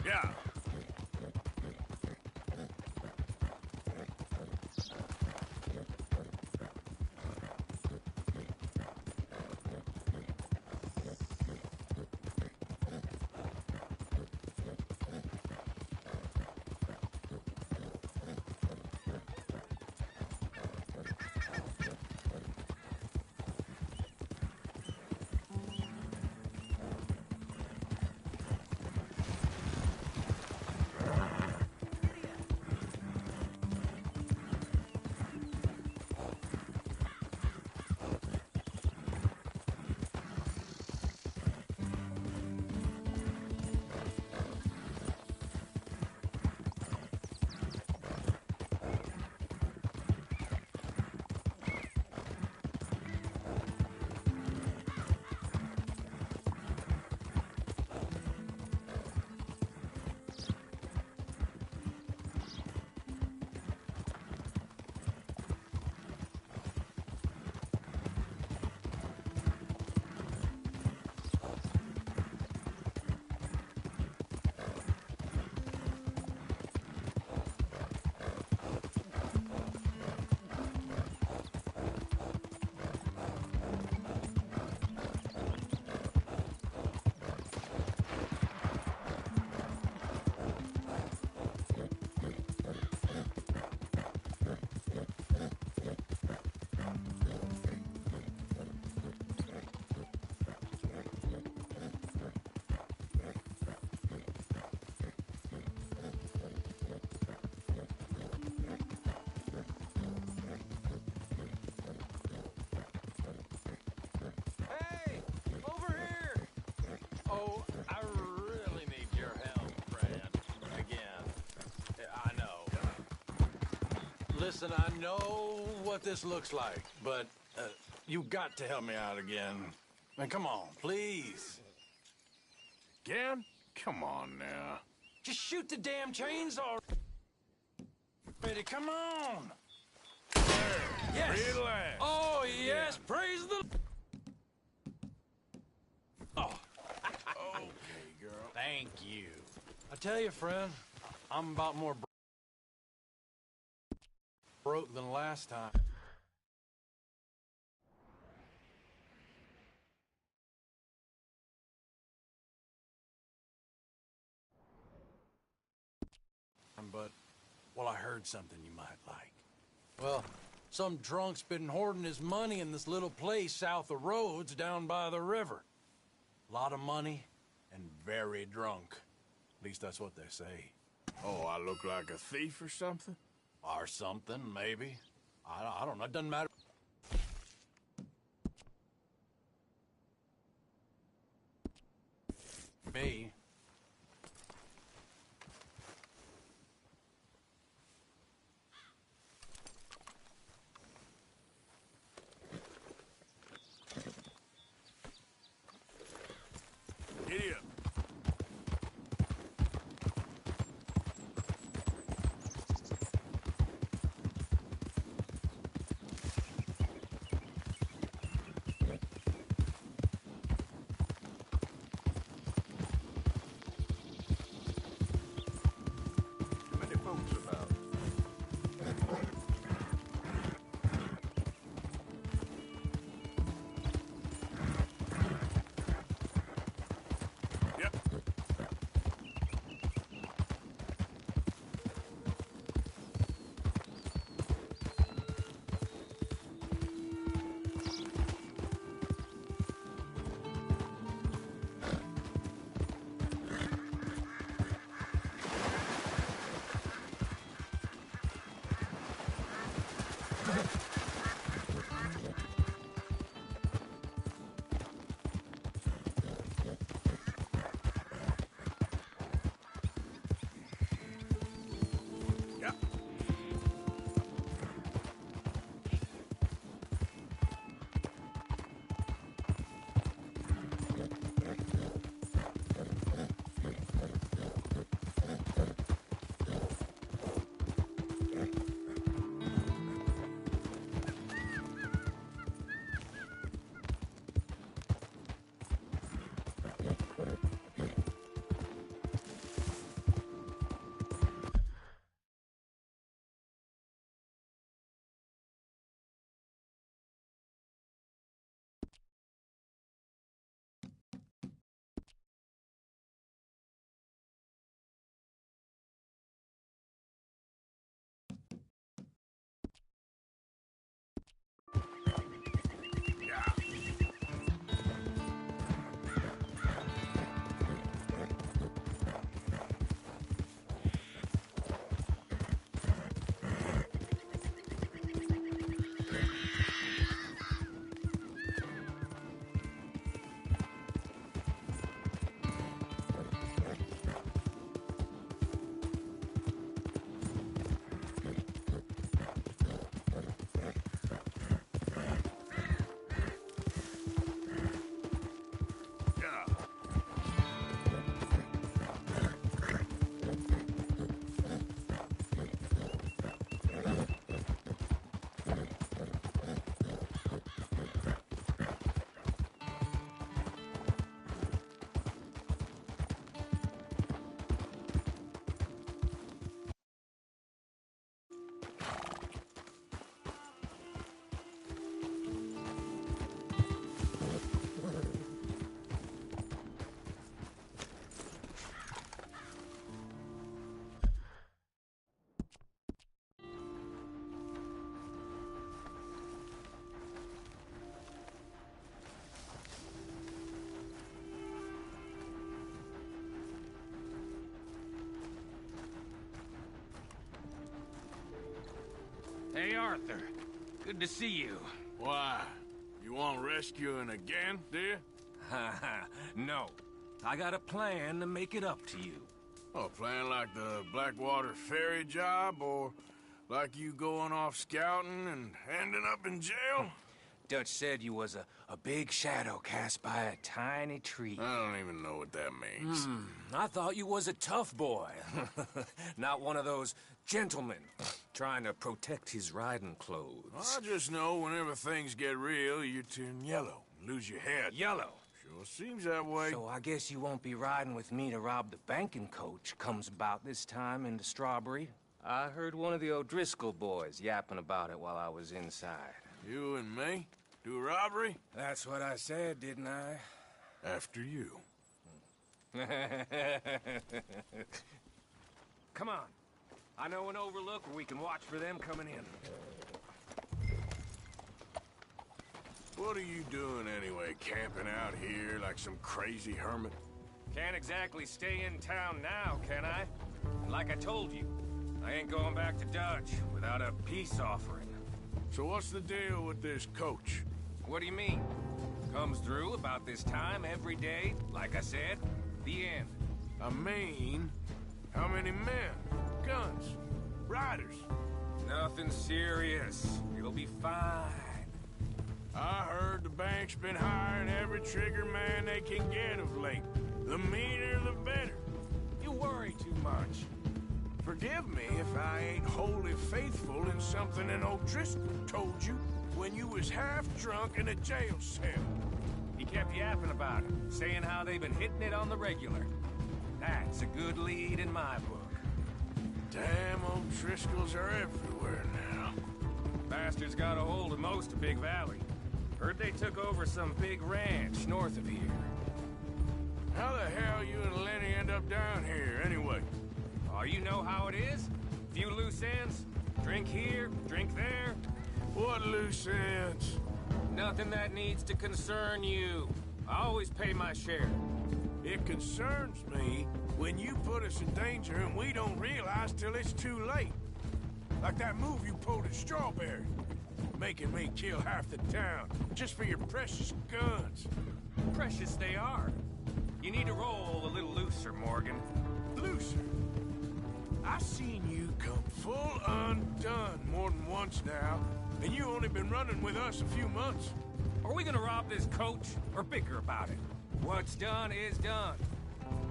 Yeah. Listen, I know what this looks like, but you got to help me out again. Man, come on, please. Again? Come on now. Just shoot the damn chainsaw already. Come on. Yes. Relax. Oh, yes. Yeah. Praise the... Oh. Okay, girl. Thank you. I tell you, friend, I'm about more broke than last time. But, well, I heard something you might like. Well, some drunk's been hoarding his money in this little place south of Rhodes down by the river. A lot of money and very drunk. At least that's what they say. Oh, I look like a thief or something? Or something, maybe. I don't know. It doesn't matter. Me. Idiot. Arthur. Good to see you. Why? You want rescuing again, do you? No. I got a plan to make it up to you. Oh, playing like the Blackwater ferry job, or like you going off scouting and ending up in jail? Dutch said you was a big shadow cast by a tiny tree. I don't even know what that means. I thought you was a tough boy. Not one of those gentlemen trying to protect his riding clothes. I just know whenever things get real, you turn yellow, lose your head. Yellow. Sure seems that way. So I guess you won't be riding with me to rob the banking coach comes about this time into Strawberry. I heard one of the O'Driscoll boys yapping about it while I was inside. You and me? Do a robbery? That's what I said, didn't I? After you. Come on. I know an overlook where we can watch for them coming in. What are you doing anyway, camping out here like some crazy hermit? Can't exactly stay in town now, can I? And like I told you, I ain't going back to Dutch without a peace offering. So what's the deal with this coach? What do you mean? Comes through about this time every day, like I said, the end. I mean, how many men, guns, riders? Nothing serious. It'll be fine. I heard the bank's been hiring every trigger man they can get of late. The meaner, the better. You worry too much. Forgive me if I ain't wholly faithful in something an O'Driscoll told you when you was half drunk in a jail cell. He kept yapping about it, saying how they've been hitting it on the regular. That's a good lead in my book. Damn, O'Driscolls are everywhere now. Bastards got a hold of most of Big Valley. Heard they took over some big ranch north of here. How the hell you and Lenny end up down here, anyway? Oh, you know how it is? Few loose ends. Drink here, drink there. What loose ends? Nothing that needs to concern you. I always pay my share. It concerns me when you put us in danger and we don't realize till it's too late. Like that move you pulled at Strawberry. Making me kill half the town, just for your precious guns. Precious they are. You need to roll a little looser, Morgan. Looser? I've seen you come full undone more than once now, and you only been running with us a few months. Are we gonna rob this coach, or bicker about it? What's done is done.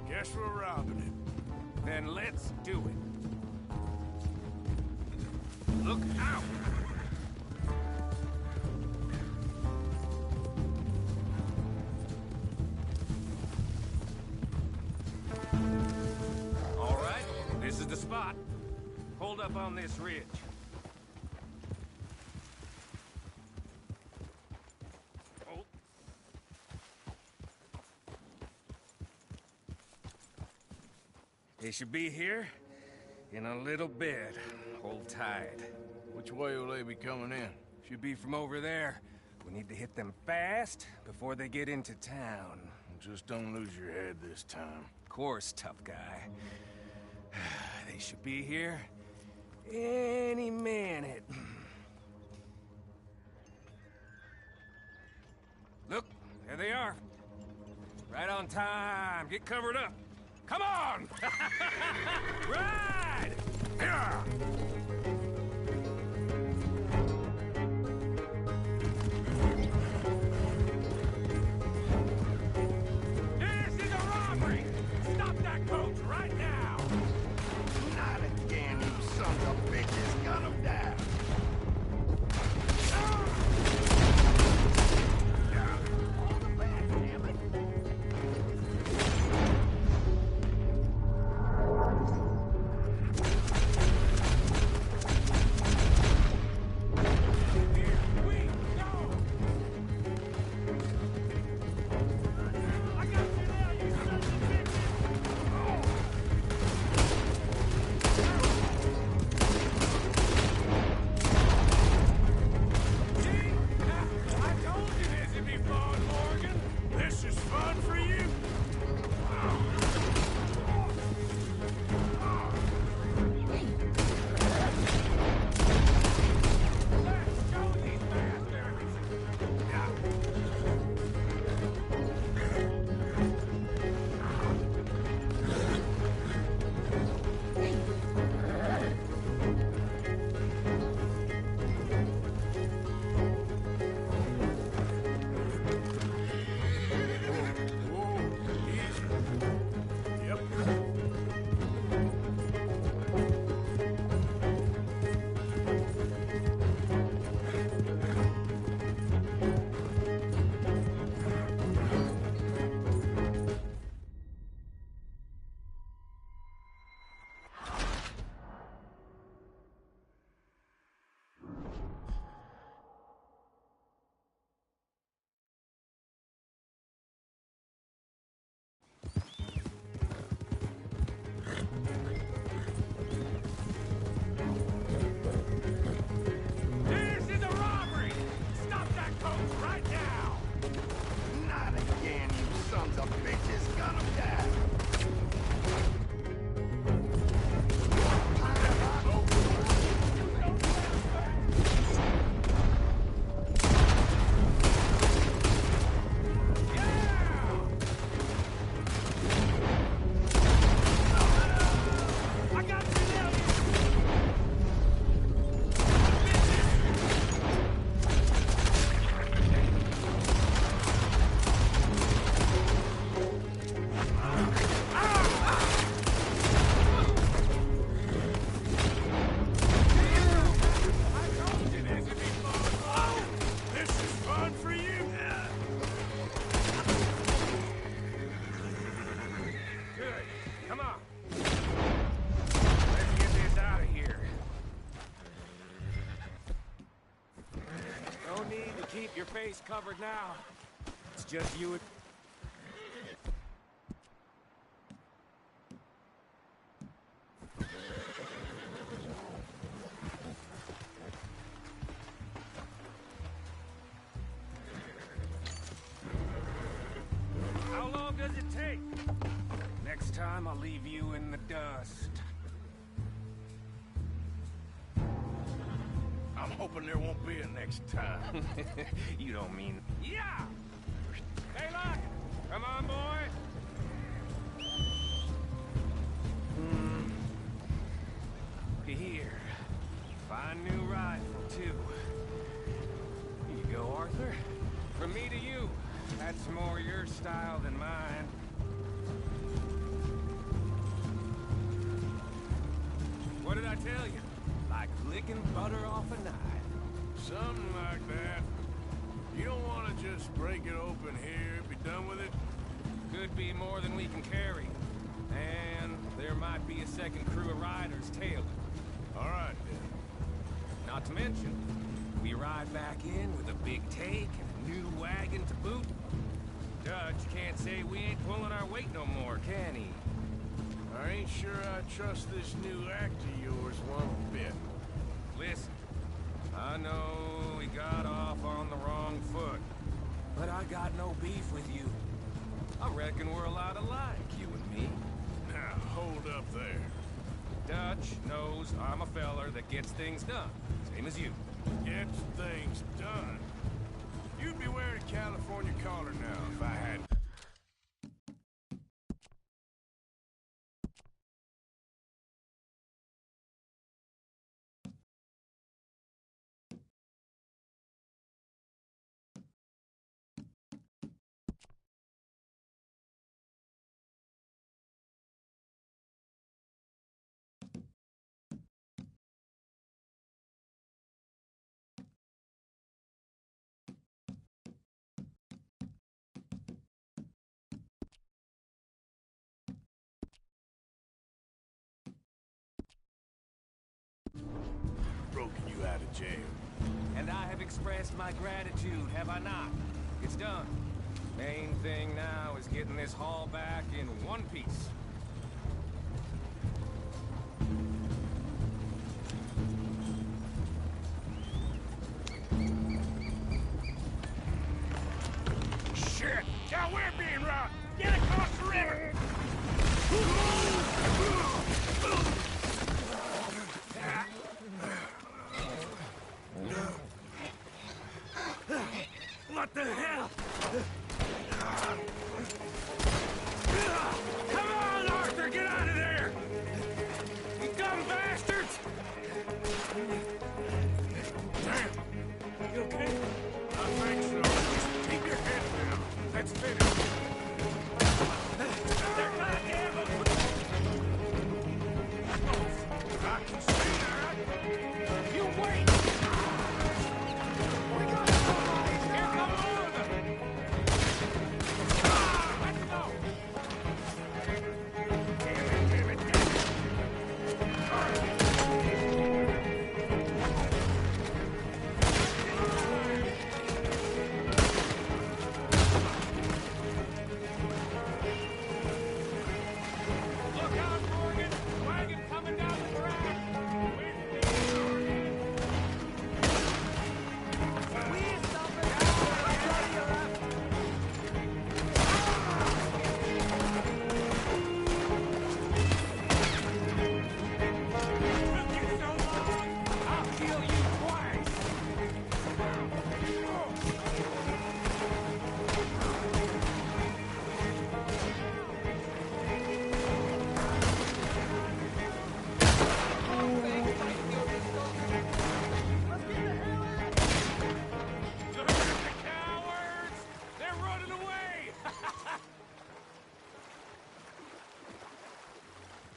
Guess we're robbing it. Then let's do it. Look out! All right, this is the spot. Hold up on this ridge. Oh. They should be here in a little bit. Hold tight. Which way will they be coming in? Should be from over there. We need to hit them fast before they get into town. Just don't lose your head this time. Of course, tough guy. They should be here any minute. Look, there they are. Right on time. Get covered up. Come on! Ride! Yeah! This is a robbery! Stop that coach right now! Not again, you sons of bitches. Gun them down. On the back, damn it. to keep your face covered now. It's just you and... How long does it take? Next time, I'll leave you in the dust. I'm hoping there won't be a next time. You don't mean... Yeah! Hey, look! Come on, boy! Here. Fine new rifle, too. Here you go, Arthur. From me to you. That's more your style than mine. What did I tell you? Like licking butter off a knife. Something like that. You don't want to just break it open here, be done with it? Could be more than we can carry. And there might be a second crew of riders tailing. All right, then. Not to mention, we ride back in with a big take and a new wagon to boot. Dutch can't say we ain't pulling our weight no more, can he? I ain't sure I trust this new act of yours one bit. Listen, I know we got off on the wrong foot, but I got no beef with you. I reckon we're a lot alike, you and me. Now, hold up there. Dutch knows I'm a feller that gets things done, same as you. Gets things done. You'd be wearing a California collar now if I had. Broken you out of jail. And I have expressed my gratitude, have I not? It's done. Main thing now is getting this haul back in one piece. Shit! Now we're being robbed! Get across the river! What the hell? Come on, Arthur! Get out of there! You dumb bastards! Damn! You okay? I think so. Keep your head down. Let's finish. They're goddamn... I can see that. You wait! We got somebody! Here come all of them! Let's go! Damn it, damn it, Look out, Morgan! Wagon coming down the track! I'll kill you twice! Look at the cowards! They're running away!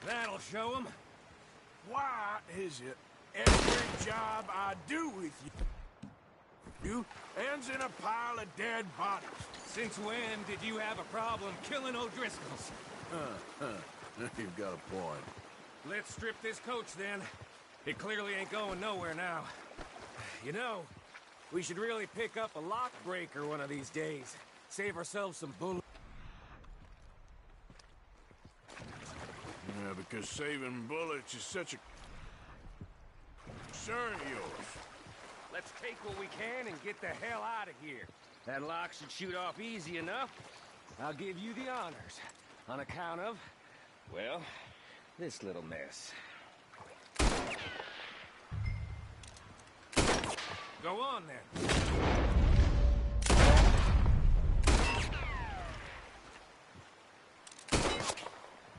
That'll show them. Why is it every job I do with you ends in a pile of dead bodies? Since when did you have a problem killing O'Driscolls? You've got a point. Let's strip this coach then. It clearly ain't going nowhere now. You know, We should really pick up a lock breaker one of these days. Save ourselves some bullets. Yeah, because saving bullets is such a concern of yours. Let's take what we can and get the hell out of here. That lock should shoot off easy enough. I'll give you the honors. On account of, well, this little mess. Go on, then.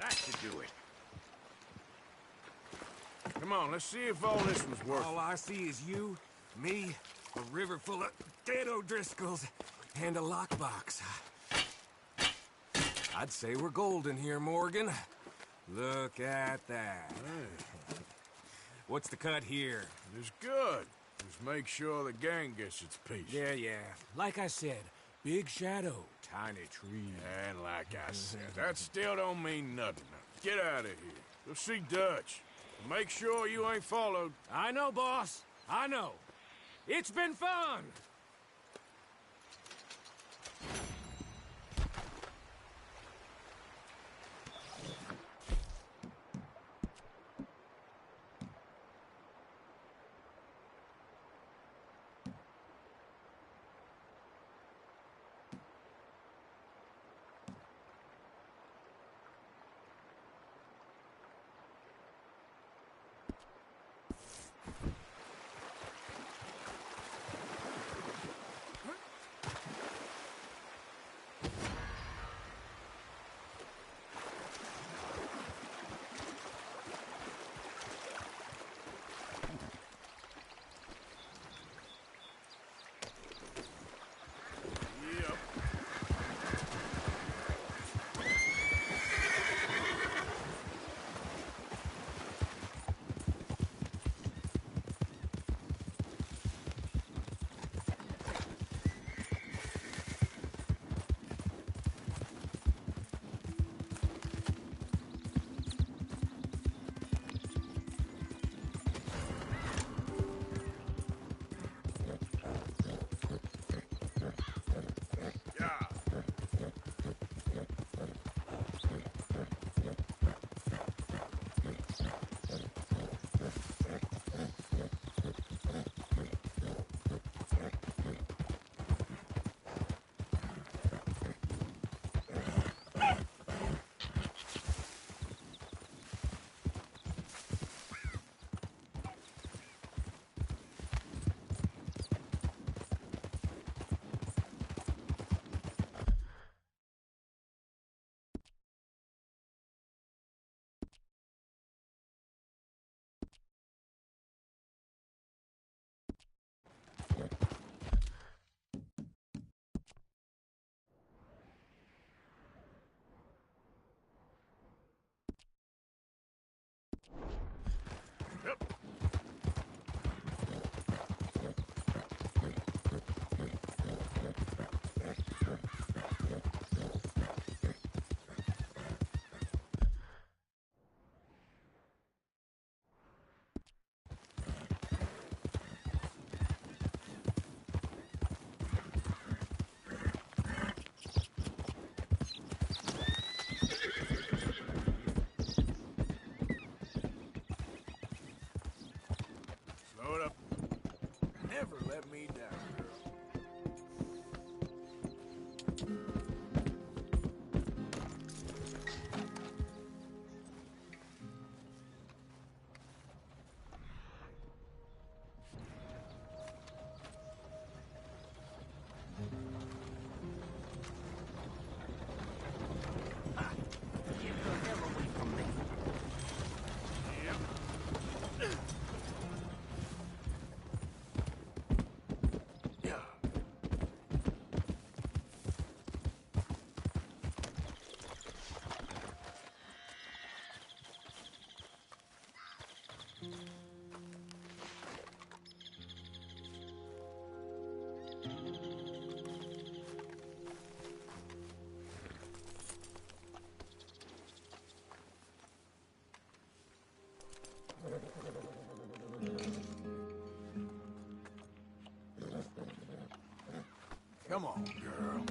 That should do it. Come on, let's see if all this was worth All I see is you, me, a river full of dead O'Driscolls, and a lockbox. I'd say we're golden here, Morgan. Look at that. What's the cut here? It's good. Just make sure the gang gets its piece. Yeah. Like I said, big shadow, tiny tree. And like I said, that still don't mean nothing. Get out of here. Go see Dutch. Make sure you ain't followed. I know, boss. I know. It's been fun. Come on, girl.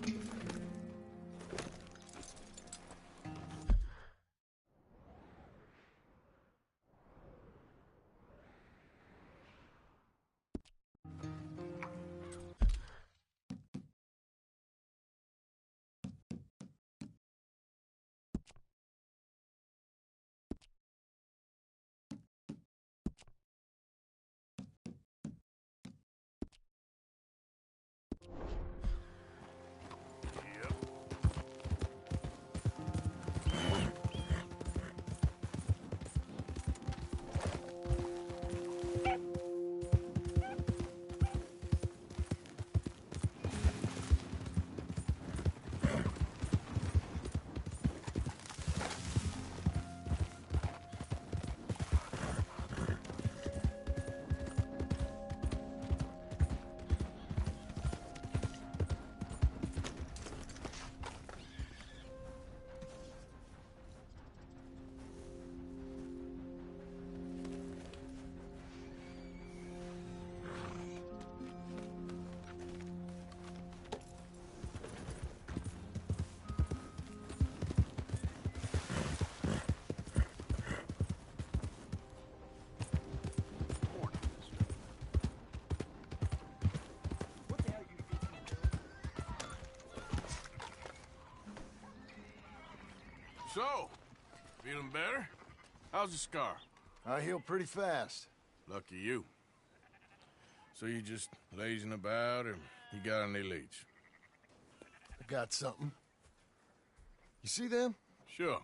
So, feeling better? How's the scar? I heal pretty fast. Lucky you. So you just lazing about, or you got any leads? I got something. You see them? Sure.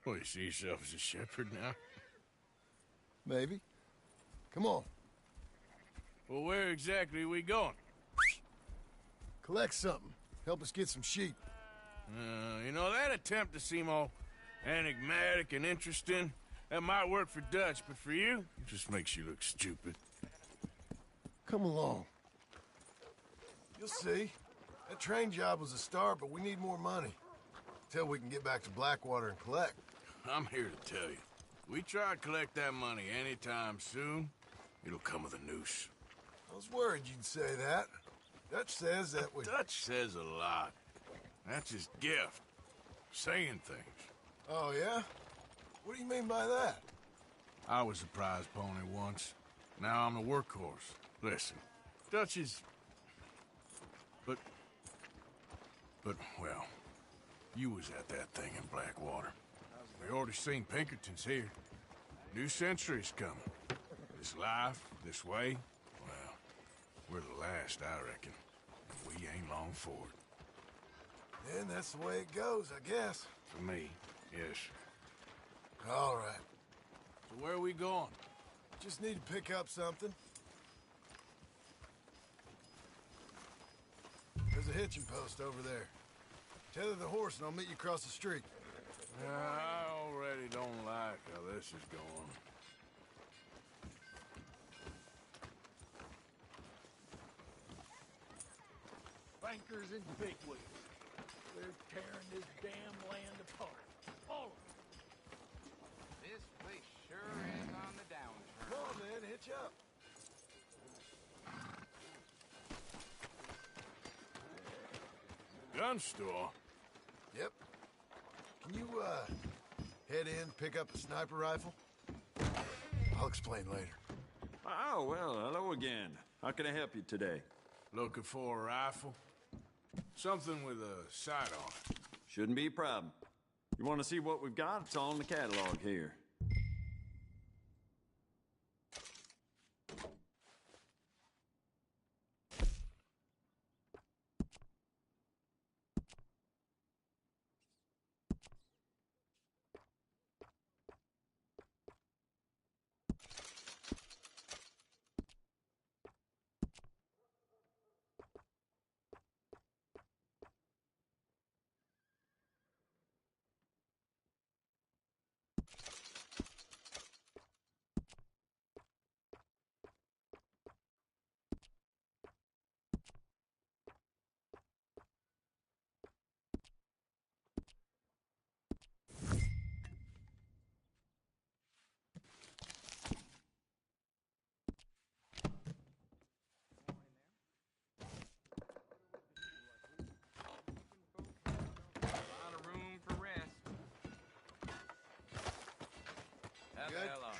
Well, you see yourself as a shepherd now? Maybe. Come on. Well, where exactly are we going? Collect something. Help us get some sheep. You know, that attempt to seem all enigmatic and interesting, that might work for Dutch, but for you, it just makes you look stupid. Come along. You'll see. That train job was a start, but we need more money. Till we can get back to Blackwater and collect. I'm here to tell you. We try to collect that money anytime soon, it'll come with a noose. I was worried you'd say that. Dutch says that we... Dutch says a lot. That's his gift. Saying things. Oh, yeah? What do you mean by that? I was a prize pony once. Now I'm a workhorse. Listen, Dutch is... But, well, you was at that thing in Blackwater. We already seen Pinkertons here. New century's coming. This life, this way, well, we're the last, I reckon. And we ain't long for it. And that's the way it goes, I guess. For me, yes. All right. So where are we going? Just need to pick up something. There's a hitching post over there. Tether the horse and I'll meet you across the street. I already don't like how this is going. Bankers and bigwigs. They're tearing this damn land apart. All of it. This place sure is on the downturn. Come on, man, hitch up. Gun store? Yep. Can you, head in, pick up a sniper rifle? I'll explain later. Oh, well, hello again. How can I help you today? Looking for a rifle? Something with a sight on it. Shouldn't be a problem. You want to see what we've got? It's all in the catalog here.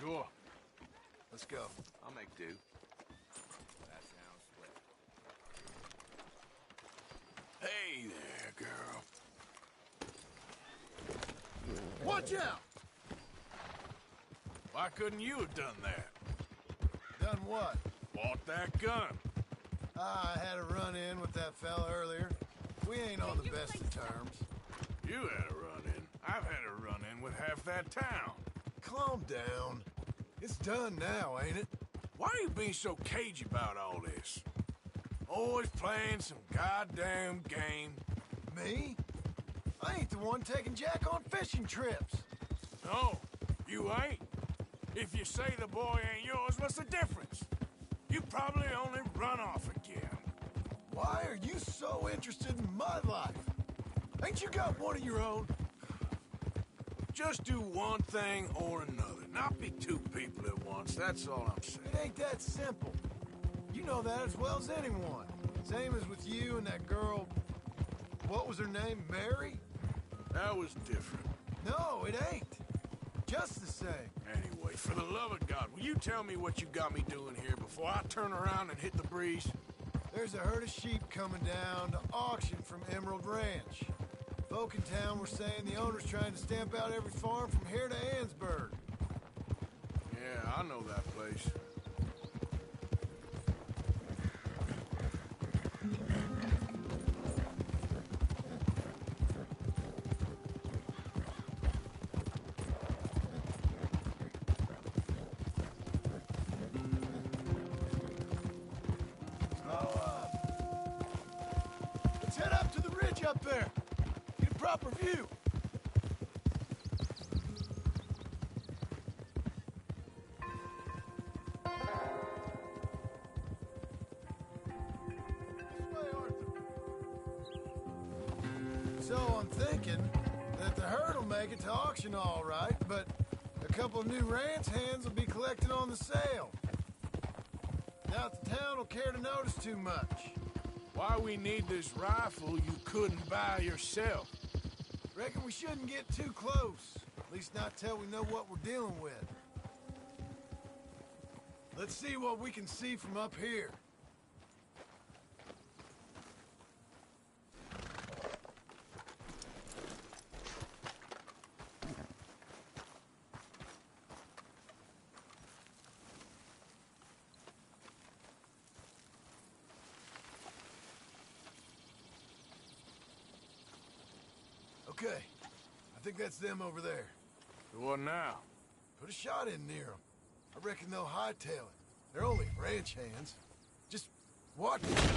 Sure. Let's go. I'll make do. That sounds swell. Hey there, girl. Watch out! Why couldn't you have done that? Done what? Bought that gun. I had a run-in with that fella earlier. We ain't on the best of terms. You had a run-in. I've had a run-in with half that town. Calm down. It's done now, ain't it? Why are you being so cagey about all this? Always playing some goddamn game. Me? I ain't the one taking Jack on fishing trips. No, you ain't. If you say the boy ain't yours, what's the difference? You probably only run off again. Why are you so interested in my life? Ain't you got one of your own? Just do one thing or another. Not be two people at once, that's all I'm saying. It ain't that simple. You know that as well as anyone. Same as with you and that girl... What was her name? Mary? That was different. No, it ain't. Just the same. Anyway, for the love of God, will you tell me what you got me doing here before I turn around and hit the breeze? There's a herd of sheep coming down to auction from Emerald Ranch. Folk in town were saying the owner's trying to stamp out every farm from here to Ansburg. Yeah, I know that place. Let's head up to the ridge up there. Get a proper view. So I'm thinking that the herd will make it to auction all right, but a couple of new ranch hands will be collected on the sale. Doubt the town will care to notice too much. Why we need this rifle you couldn't buy yourself? Reckon we shouldn't get too close. At least not till we know what we're dealing with. Let's see what we can see from up here. Okay, I think that's them over there. So what now? Put a shot in near them. I reckon they'll hightail it. They're only ranch hands. Just watch it.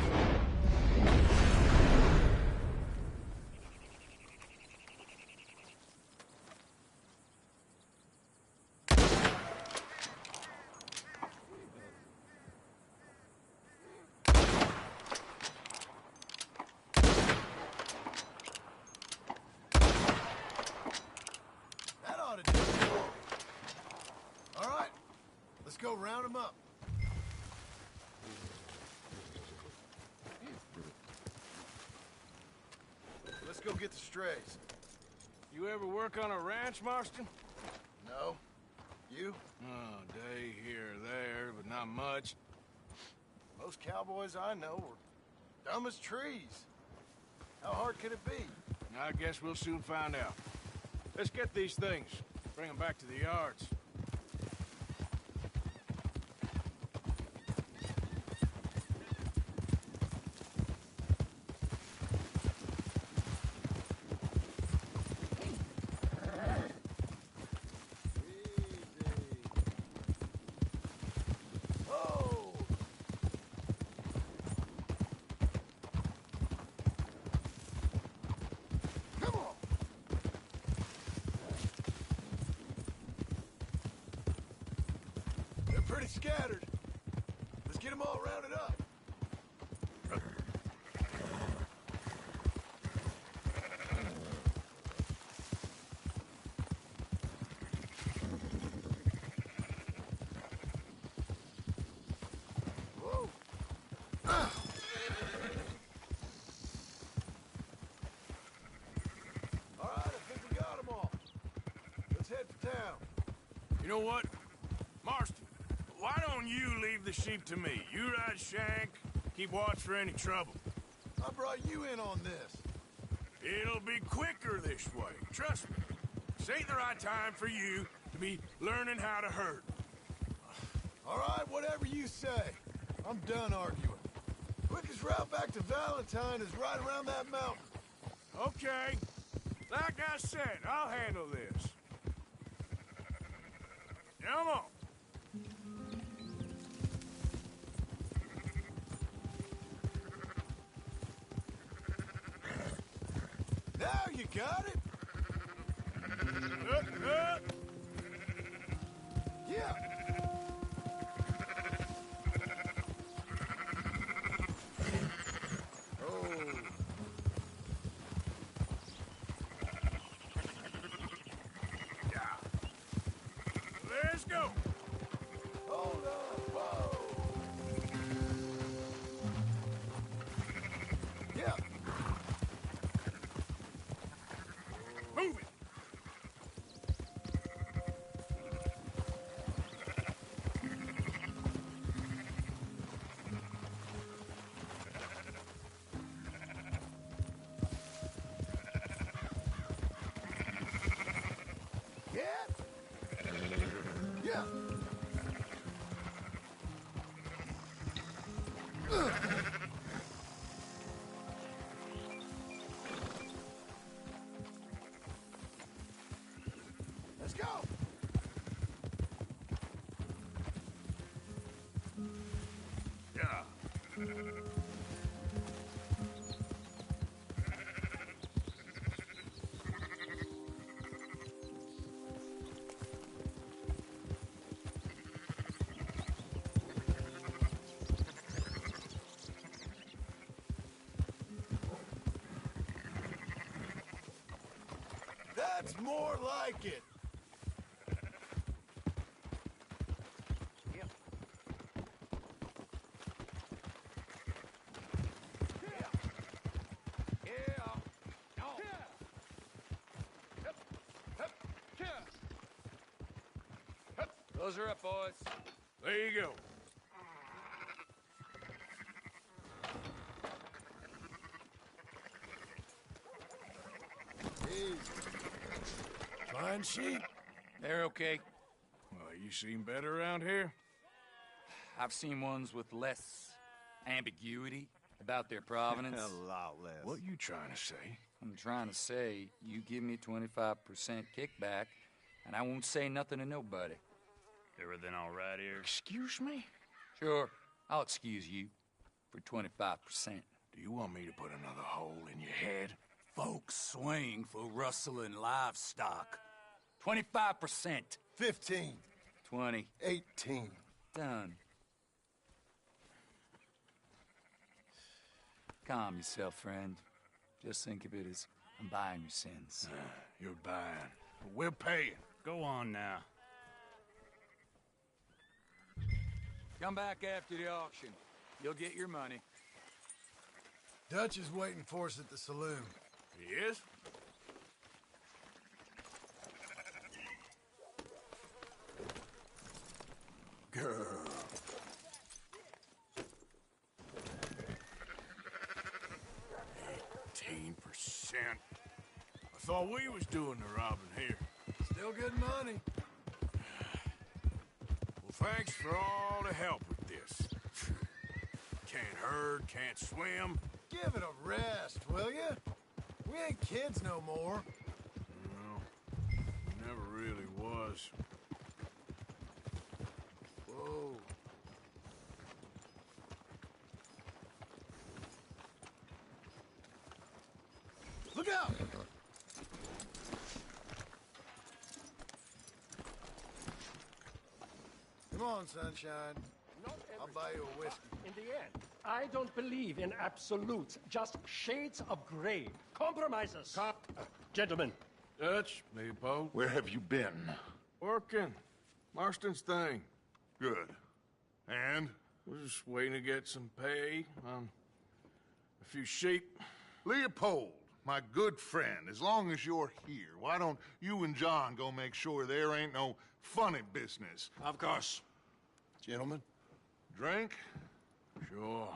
That ought to do it. All right, let's go round them up. Let's go get the strays. You ever work on a ranch, Marston? No? You? Oh, day here or there, but not much. Most cowboys I know are dumb as trees. How hard could it be? I guess we'll soon find out. Let's get these things. Bring them back to the yards. Oh! Come on! They're pretty scattered. Let's get them all rounded up. Whoa. All right, I think we got them all. Let's head for town. You know what? on you leave the sheep to me. You ride Shank, keep watch for any trouble. I brought you in on this. It'll be quicker this way, trust me. This ain't the right time for you to be learning how to herd. All right, whatever you say. I'm done arguing. Quickest route back to Valentine is right around that mountain. Okay. Like I said, I'll handle this. Come on. Now you got it? Up. Yeah. Let's go. Hold on. Whoa. Yeah. Move it. Yeah. Let's go. Yeah. That's more like it. Those are up, boys. There you go. Hey. Fine sheep. They're okay. Well, you seem better around here? I've seen ones with less ambiguity about their provenance. A lot less. What you trying to say? I'm trying to say, you give me 25% kickback, and I won't say nothing to nobody. Everything all right here? Excuse me? Sure, I'll excuse you for 25%. Do you want me to put another hole in your head? Folks swing for rustling livestock. 25%. 15. 20. 18. Done. Calm yourself, friend. Just think of it as I'm buying your sins. You're buying. We're paying. Go on now. Come back after the auction. You'll get your money. Dutch is waiting for us at the saloon. He is? Girl. 18%. I thought we was doing the robbing here. Still good money. Well, thanks for all the help with this. Can't herd, can't swim. Give it a rest, will you? We ain't kids no more. No, never really was. Whoa. Look out! Come on, sunshine. I'll buy you a whiskey. In the end, I don't believe in absolutes, just shades of gray. Compromises. Gentlemen. Dutch, Leopold. Where have you been? Working. Marston's thing. Good. And? We're just waiting to get some pay on a few sheep. Leopold, my good friend, as long as you're here, why don't you and John go make sure there ain't no funny business? Of course. Gentlemen, Drink? Sure.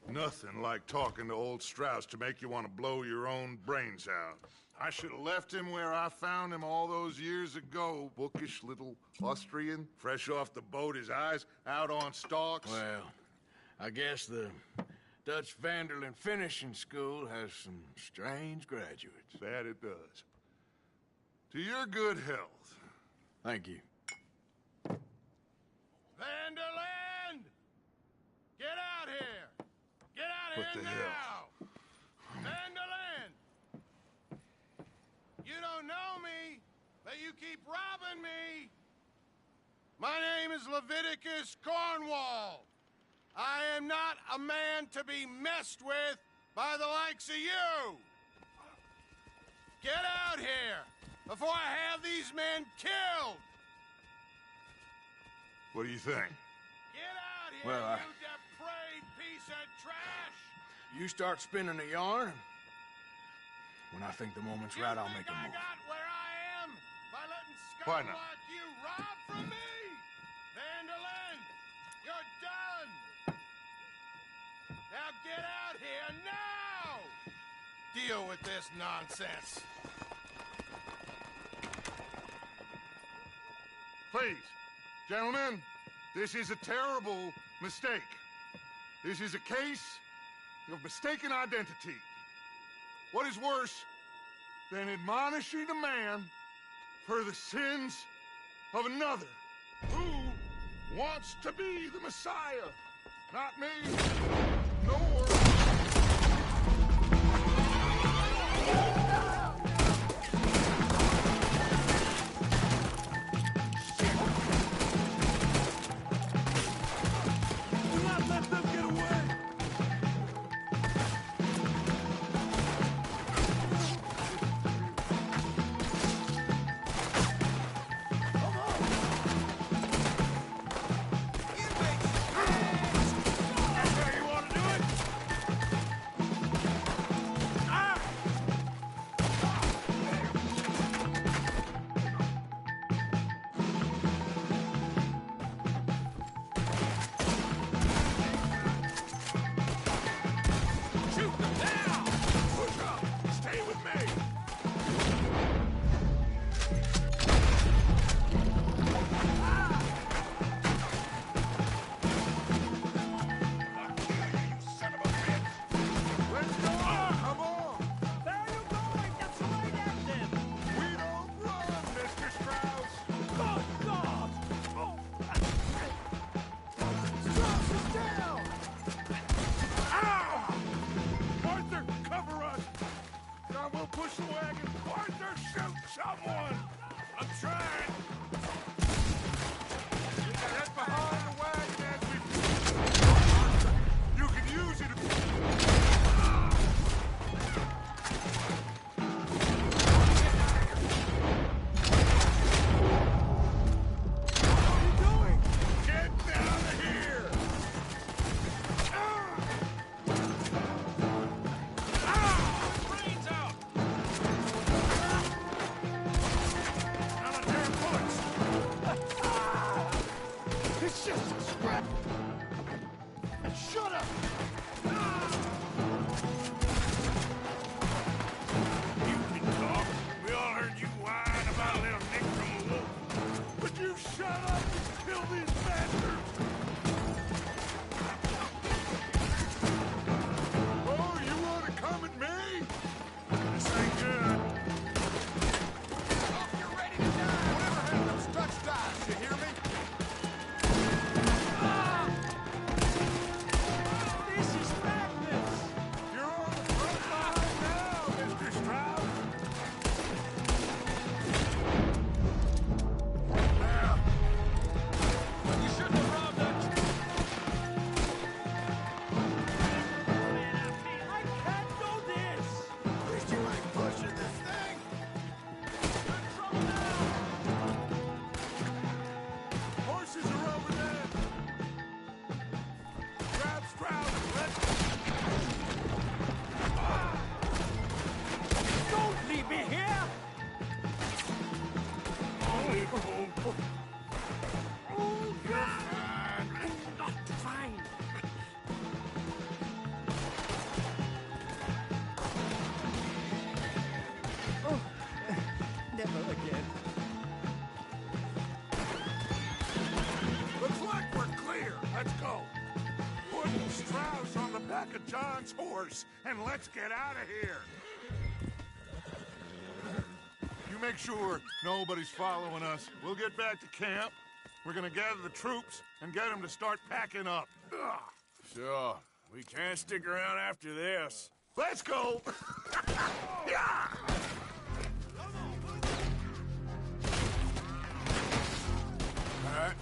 Nothing like talking to old Strauss to make you want to blow your own brains out. I should have left him where I found him all those years ago. Bookish little Austrian, fresh off the boat, his eyes out on stalks. Well, I guess the Dutch Vanderlyn Finishing School has some strange graduates. That it does. To your good health. Thank you. Vanderlyn! Get out here! Get out What here the now! hell? Vanderlyn! You don't know me, but you keep robbing me! My name is Leviticus Cornwall. I am not a man to be messed with by the likes of you! Get out here before I have these men killed! What do you think? Get out here, Well, you depraved piece of trash! You start spinning a yarn. When I think the moment's right, I'll make a I move. got where I am by letting Why scum not? like you rob from me! Vanderlyn, you're done! Now get out here now! Deal with this nonsense. Please, gentlemen, this is a terrible mistake. This is a case of mistaken identity. What is worse than admonishing a man for the sins of another who wants to be the Messiah? Not me, nor... You want Never again. Looks like we're clear. Let's go. Put Strauss on the back of John's horse, and let's get out of here. You make sure nobody's following us. We'll get back to camp. We're gonna gather the troops and get them to start packing up. Ugh. Sure. We can't stick around after this. Let's go! Yeah! All right.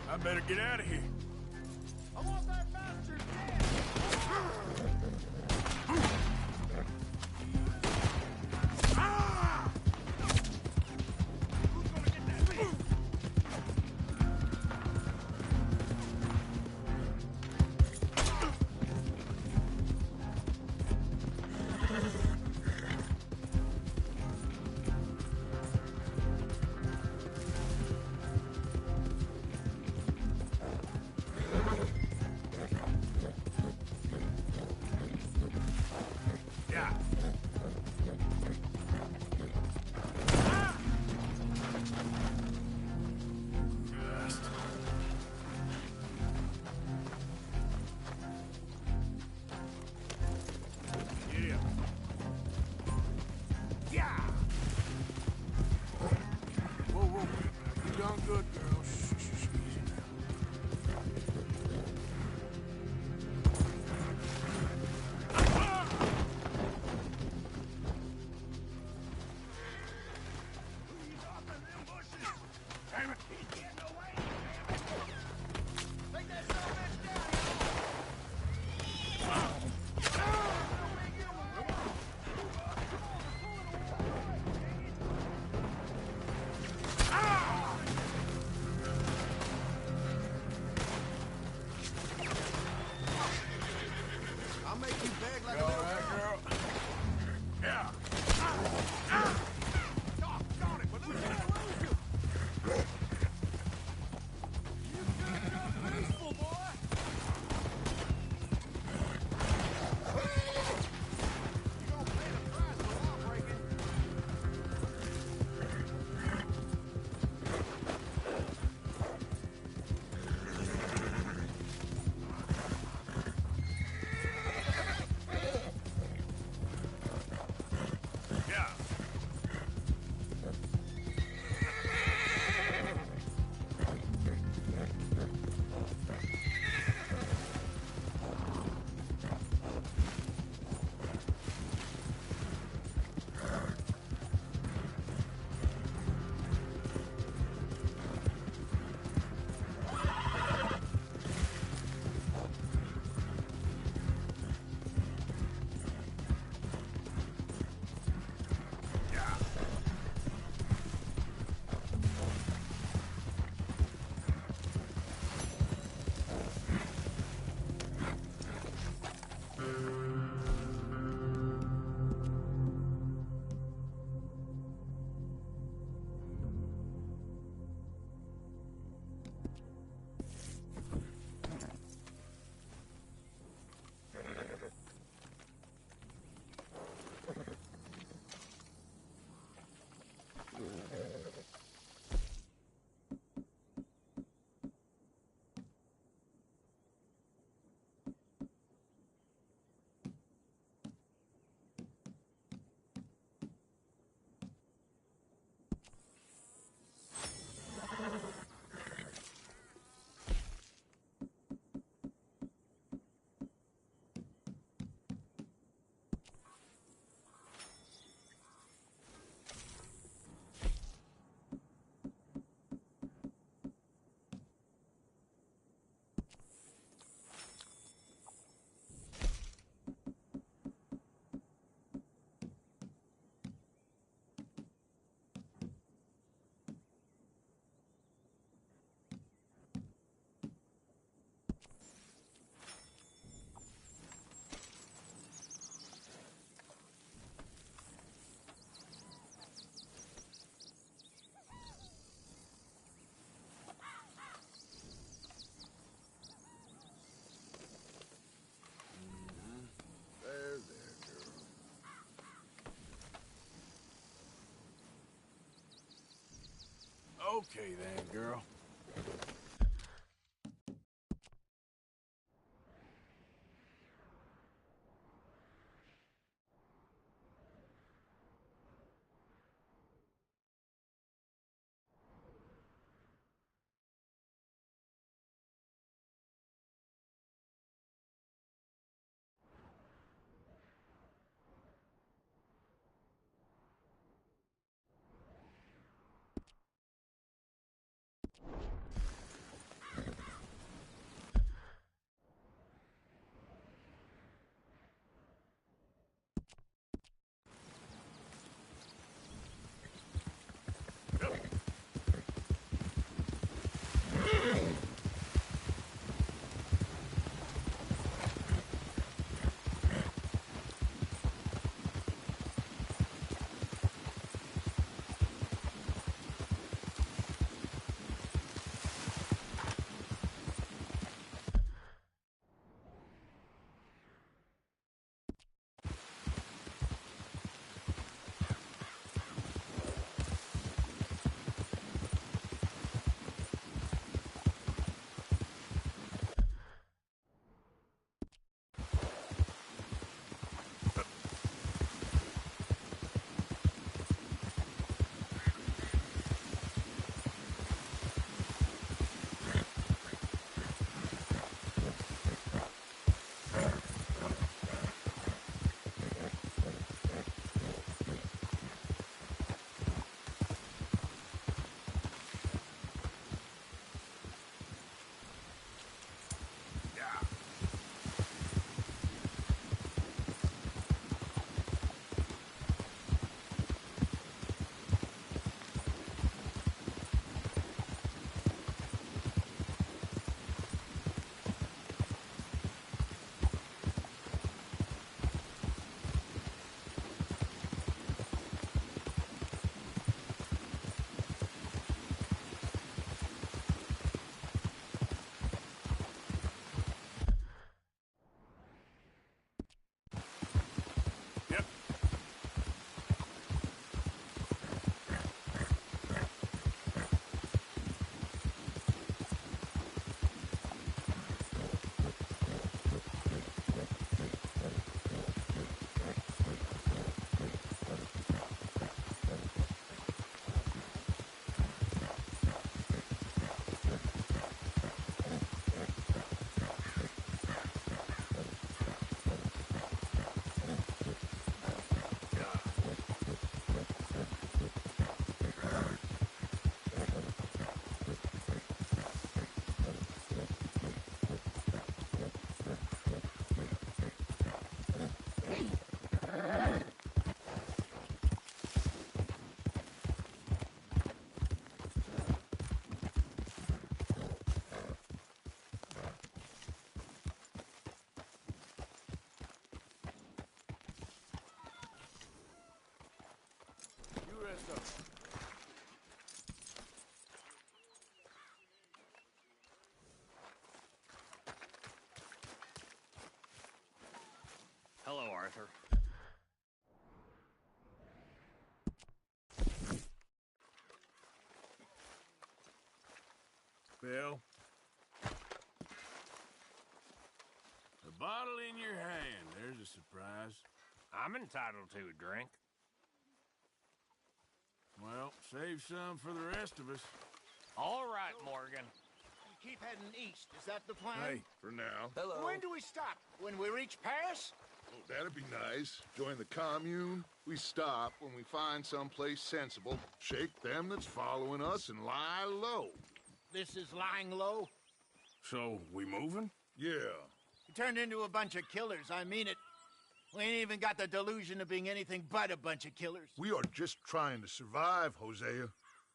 I better get out of here. I want that bastard dead! Ah! Who's gonna get that meat? Yeah. Yeah. Yeah. Whoa, whoa. You done good, girl. Shh, shh, shh. Easy now. Damn it. He's getting away. Take that son of a bitch down, I'll make you beg like a little girl. Yeah. Doggone it, but look at you. You good, peaceful, boy. You gonna pay the price for law breaking. Yeah. Yeah. Okay then, girl. Hello, Arthur. Bill? A bottle in your hand. There's a surprise. I'm entitled to a drink. Well, save some for the rest of us. All right, Morgan. You keep heading east. Is that the plan? Hey. For now. Hello. When do we stop? When we reach Paris? Oh, that'd be nice. Join the commune. We stop when we find someplace sensible, shake them that's following us, and lie low. This is lying low? So, we moving? Yeah. We turned into a bunch of killers, I mean it. We ain't even got the delusion of being anything but a bunch of killers. We are just trying to survive, Hosea.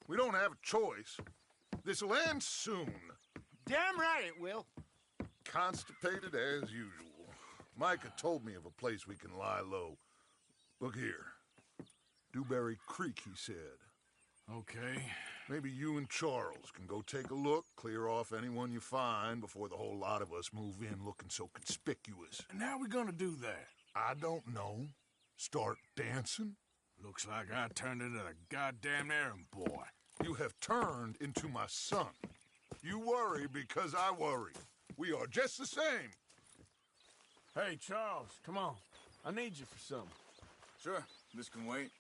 We don't have a choice. This'll end soon. Damn right it will. Constipated as usual. Micah told me of a place we can lie low. Look here. Dewberry Creek, he said. Okay. Maybe you and Charles can go take a look, clear off anyone you find before the whole lot of us move in looking so conspicuous. And how are we gonna do that? I don't know. Start dancing? Looks like I turned into the goddamn errand boy. You have turned into my son. You worry because I worry. We are just the same. Hey, Charles, come on. I need you for something. Sure, this can wait.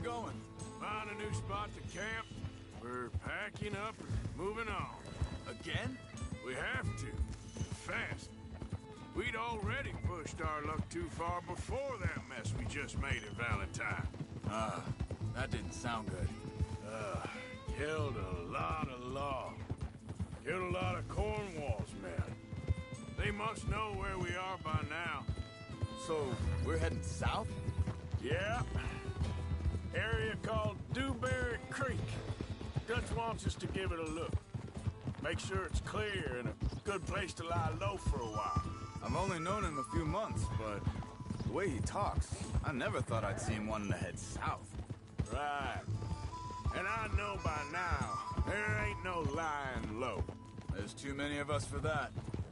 Going? Find a new spot to camp. We're packing up and moving on. Again? We have to. Fast. We'd already pushed our luck too far before that mess we just made at Valentine. That didn't sound good. Killed a lot of law. Killed a lot of Cornwall's men. They must know where we are by now. So, we're heading south? Yeah. Area called Dewberry Creek. Dutch wants us to give it a look. Make sure it's clear and a good place to lie low for a while. I've only known him a few months, but the way he talks, I never thought I'd see him wanting to head south. Right. And I know by now, there ain't no lying low. There's too many of us for that.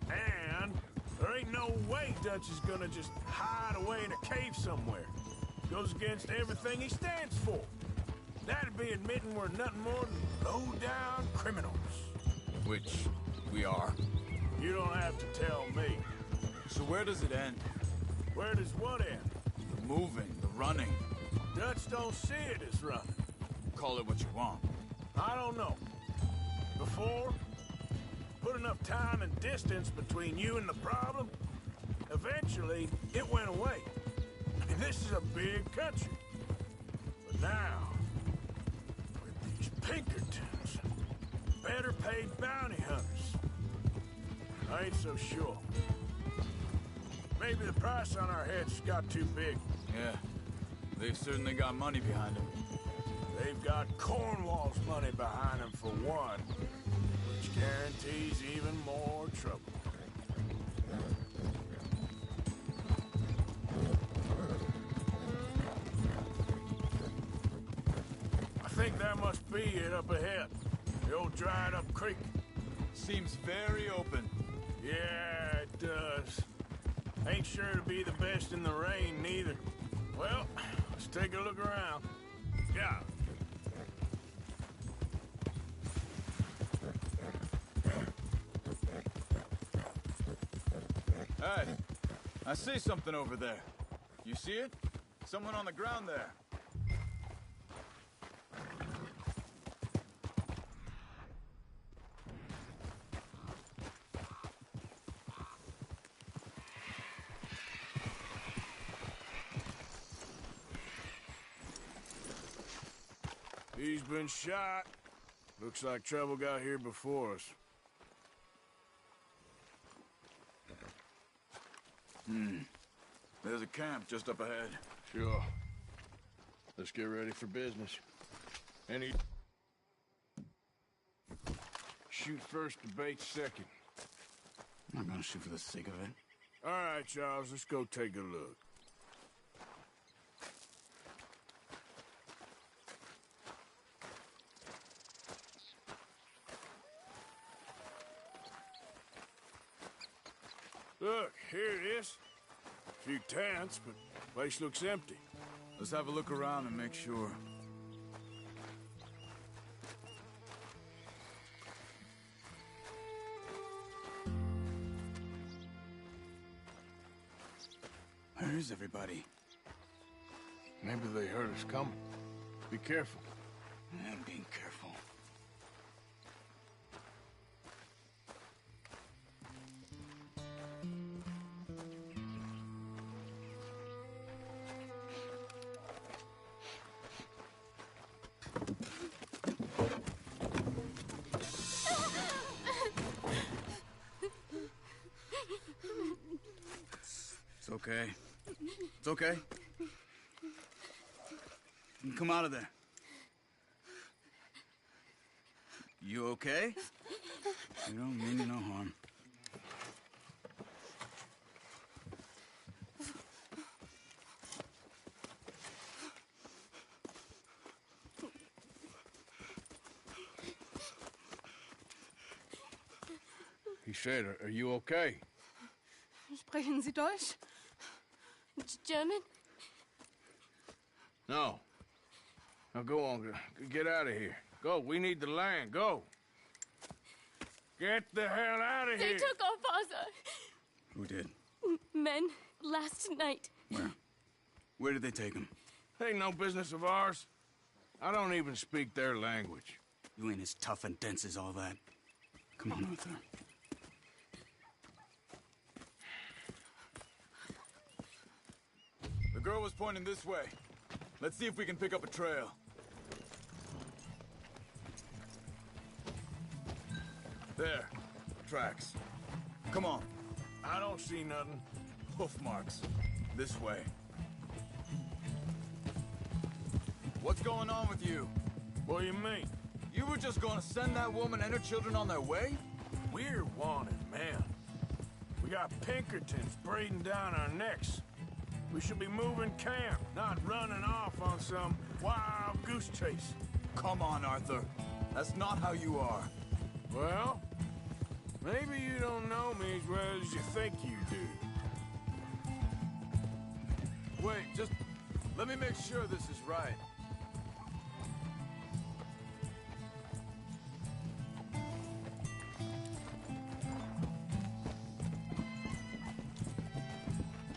And there ain't no way Dutch is gonna just hide away in a cave somewhere. Goes against everything he stands for. That'd be admitting we're nothing more than low-down criminals. Which we are. You don't have to tell me. So where does it end? Where does what end? The moving, the running. Dutch don't see it as running. Call it what you want. I don't know. Before, put enough time and distance between you and the problem, eventually it went away. This is a big country. But now, with these Pinkertons, better paid bounty hunters, I ain't so sure. Maybe the price on our heads got too big. Yeah, they've certainly got money behind them. They've got Cornwall's money behind them for one, which guarantees even more trouble. I think that must be it up ahead. The old dried-up creek. Seems very open. Yeah, it does. Ain't sure to be the best in the rain, neither. Well, let's take a look around. Yeah. Hey, I see something over there. You see it? Someone on the ground there. He's been shot. Looks like trouble got here before us. There's a camp just up ahead. Sure. Let's get ready for business. Any... Shoot first, debate second. I'm not gonna shoot for the sake of it. All right, Charles, let's go take a look. Look, here it is. A few tents, but the place looks empty. Let's have a look around and make sure. Where is everybody? Maybe they heard us coming. Be careful. I'm being careful. okay. It's okay. Come out of there. You okay? You don't mean you no harm. He said, are you okay? Sprechen Sie Deutsch? German? No. Now go on, get out of here. Go, we need the land, go. Get the hell out of here. They took our father. Who did? Men, last night. Where? Where did they take him? Ain't no business of ours. I don't even speak their language. You ain't as tough and dense as all that. Come on, Arthur. The girl was pointing this way. Let's see if we can pick up a trail. There. Tracks. Come on. I don't see nothing. Hoof marks. This way. What's going on with you? What do you mean? You were just gonna send that woman and her children on their way? We're wanted, man. We got Pinkertons breathing down our necks. We should be moving camp, not running off on some wild goose chase. Come on, Arthur. That's not how you are. Well, maybe you don't know me as well as you think you do. Wait, just let me make sure this is right.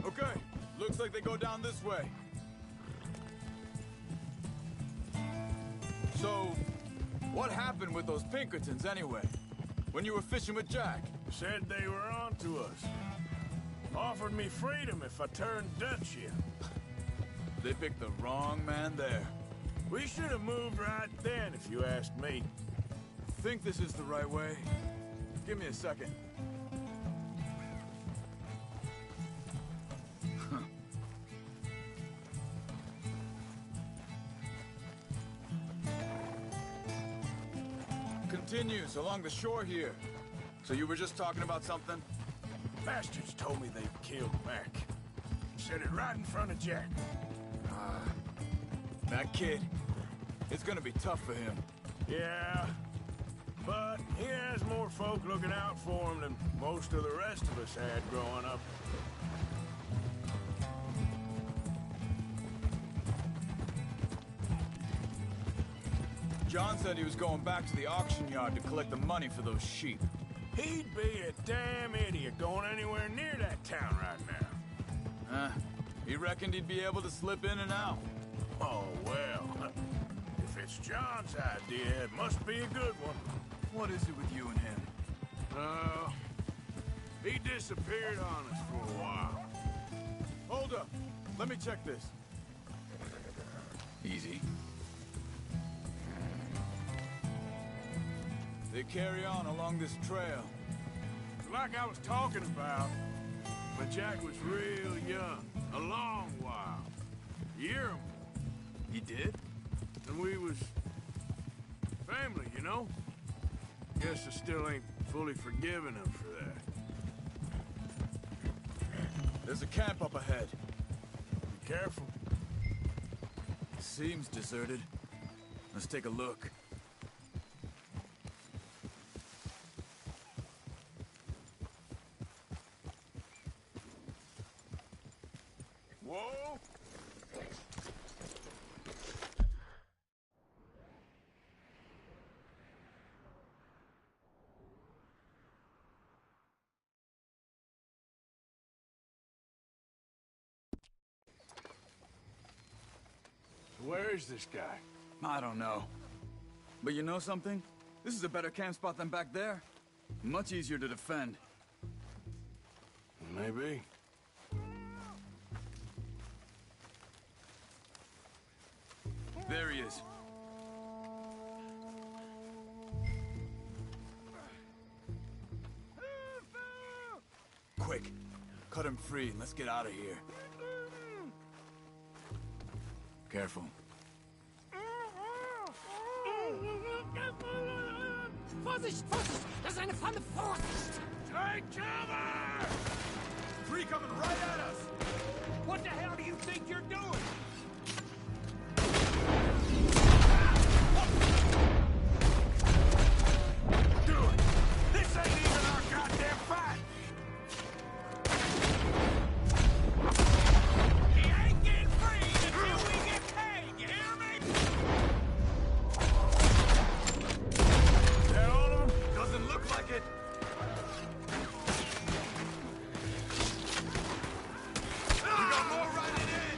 Okay, looks like they go down this way. So, what happened with those Pinkertons anyway? When you were fishing with Jack? Said they were on to us. Offered me freedom if I turned Dutch yet. They picked the wrong man there. We should have moved right then, if you ask me. Think this is the right way? Give me a second. Continues along the shore here. So you were just talking about something? Bastards told me they killed Mac. Said it right in front of Jack. That kid. It's gonna be tough for him. Yeah, but he has more folk looking out for him than most of the rest of us had growing up. John said he was going back to the auction yard to collect the money for those sheep. He'd be a damn idiot going anywhere near that town right now. He reckoned he'd be able to slip in and out. Oh, well. If it's John's idea, it must be a good one. What is it with you and him? He disappeared on us for a while. Hold up. Let me check this. Easy. They carry on along this trail. Like I was talking about, when Jack was real young, a long while. A year or more. He did? And we was family, you know? Guess I still ain't fully forgiven him for that. There's a camp up ahead. Be careful. Seems deserted. Let's take a look. Whoa! Where is this guy? I don't know. But you know something? This is a better camp spot than back there. Much easier to defend. Maybe. There he is. Quick, Cut him free and let's get out of here. Careful. Vorsicht, Vorsicht! Das ist eine Falle! Vorsicht! Take cover! Three coming right at us! What the hell do you think you're doing? Dude, this ain't even our goddamn fight! He ain't getting free until we get paid, you hear me? Is that all of them? Doesn't look like it. We got more running in!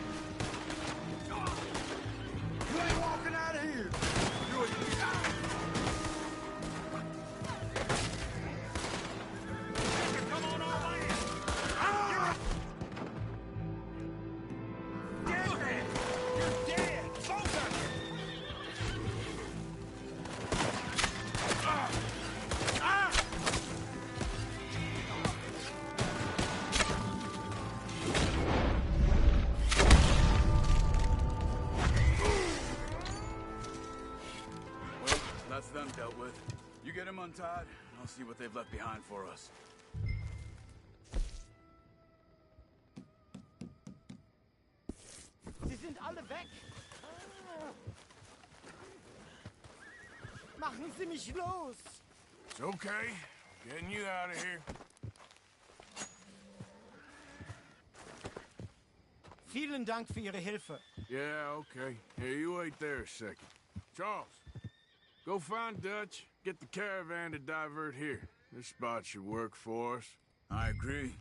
You ain't walking out of here! Do it! Come on, all in! Get there! You're dead! Both of you! Well, that's them dealt with. You get them untied, and I'll see what they've left behind for us. Sie sind alle weg! Machen Sie mich los! It's okay. Getting you out of here. Vielen Dank für Ihre Hilfe. Yeah, okay. Here, you wait there a second. Charles, go find Dutch. Get the caravan to divert here. This spot should work for us. I agree.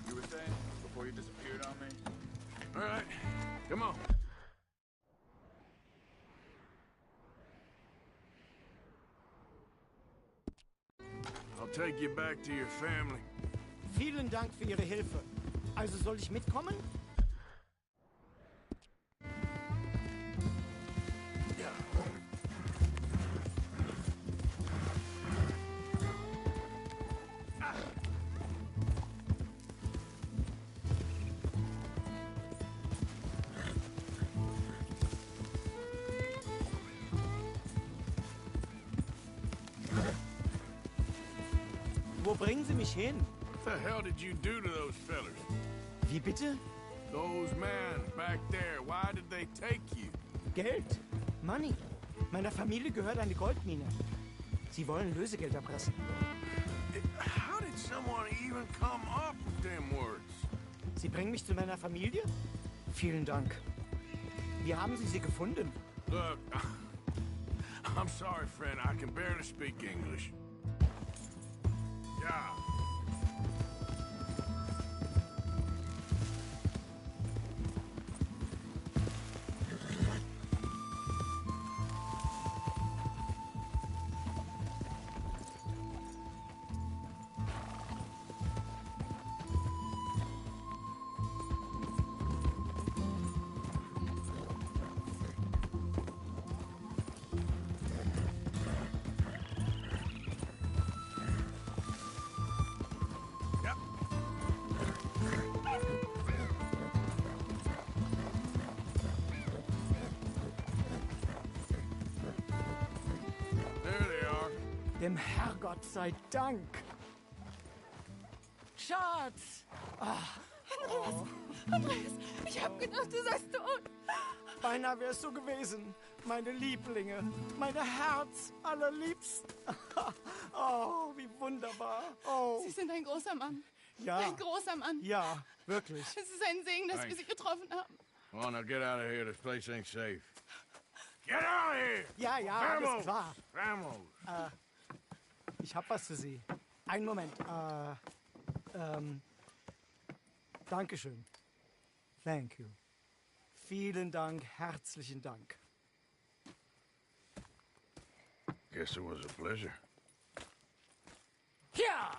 You were saying before you disappeared on me? All right, come on. I'll take you back to your family. Vielen Dank für Ihre Hilfe. Also soll ich mitkommen? Wo bringen Sie mich hin? What the hell did you do to those fellers? Wie bitte? Those men back there, why did they take you? Geld. Money. Meiner Familie gehört eine Goldmine. Sie wollen Lösegeld erpressen. How did someone even come up with them words? Sie bringen mich zu meiner Familie? Vielen Dank. Wie haben Sie sie gefunden? Look, I'm sorry, friend. I can barely speak English. Yeah. Dem Herrgott sei Dank. Schatz! Andreas, ich hab gedacht, du seist tot. Beinahe wär's so gewesen. Meine Lieblinge, meine Herz allerliebsten. Oh, wie wunderbar. Oh. Sie sind ein großer Mann. Ja. Ein großer Mann. Ja, wirklich. Es ist ein Segen, dass wir Sie getroffen haben. Come on, now get out of here. This place ain't safe. Get out of here! Ja, ja, Vamos! alles klar. Vamos! Ich hab was für Sie. Einen Moment. Dankeschön. Thank you. Vielen Dank, herzlichen Dank. Guess it was a pleasure. Ja!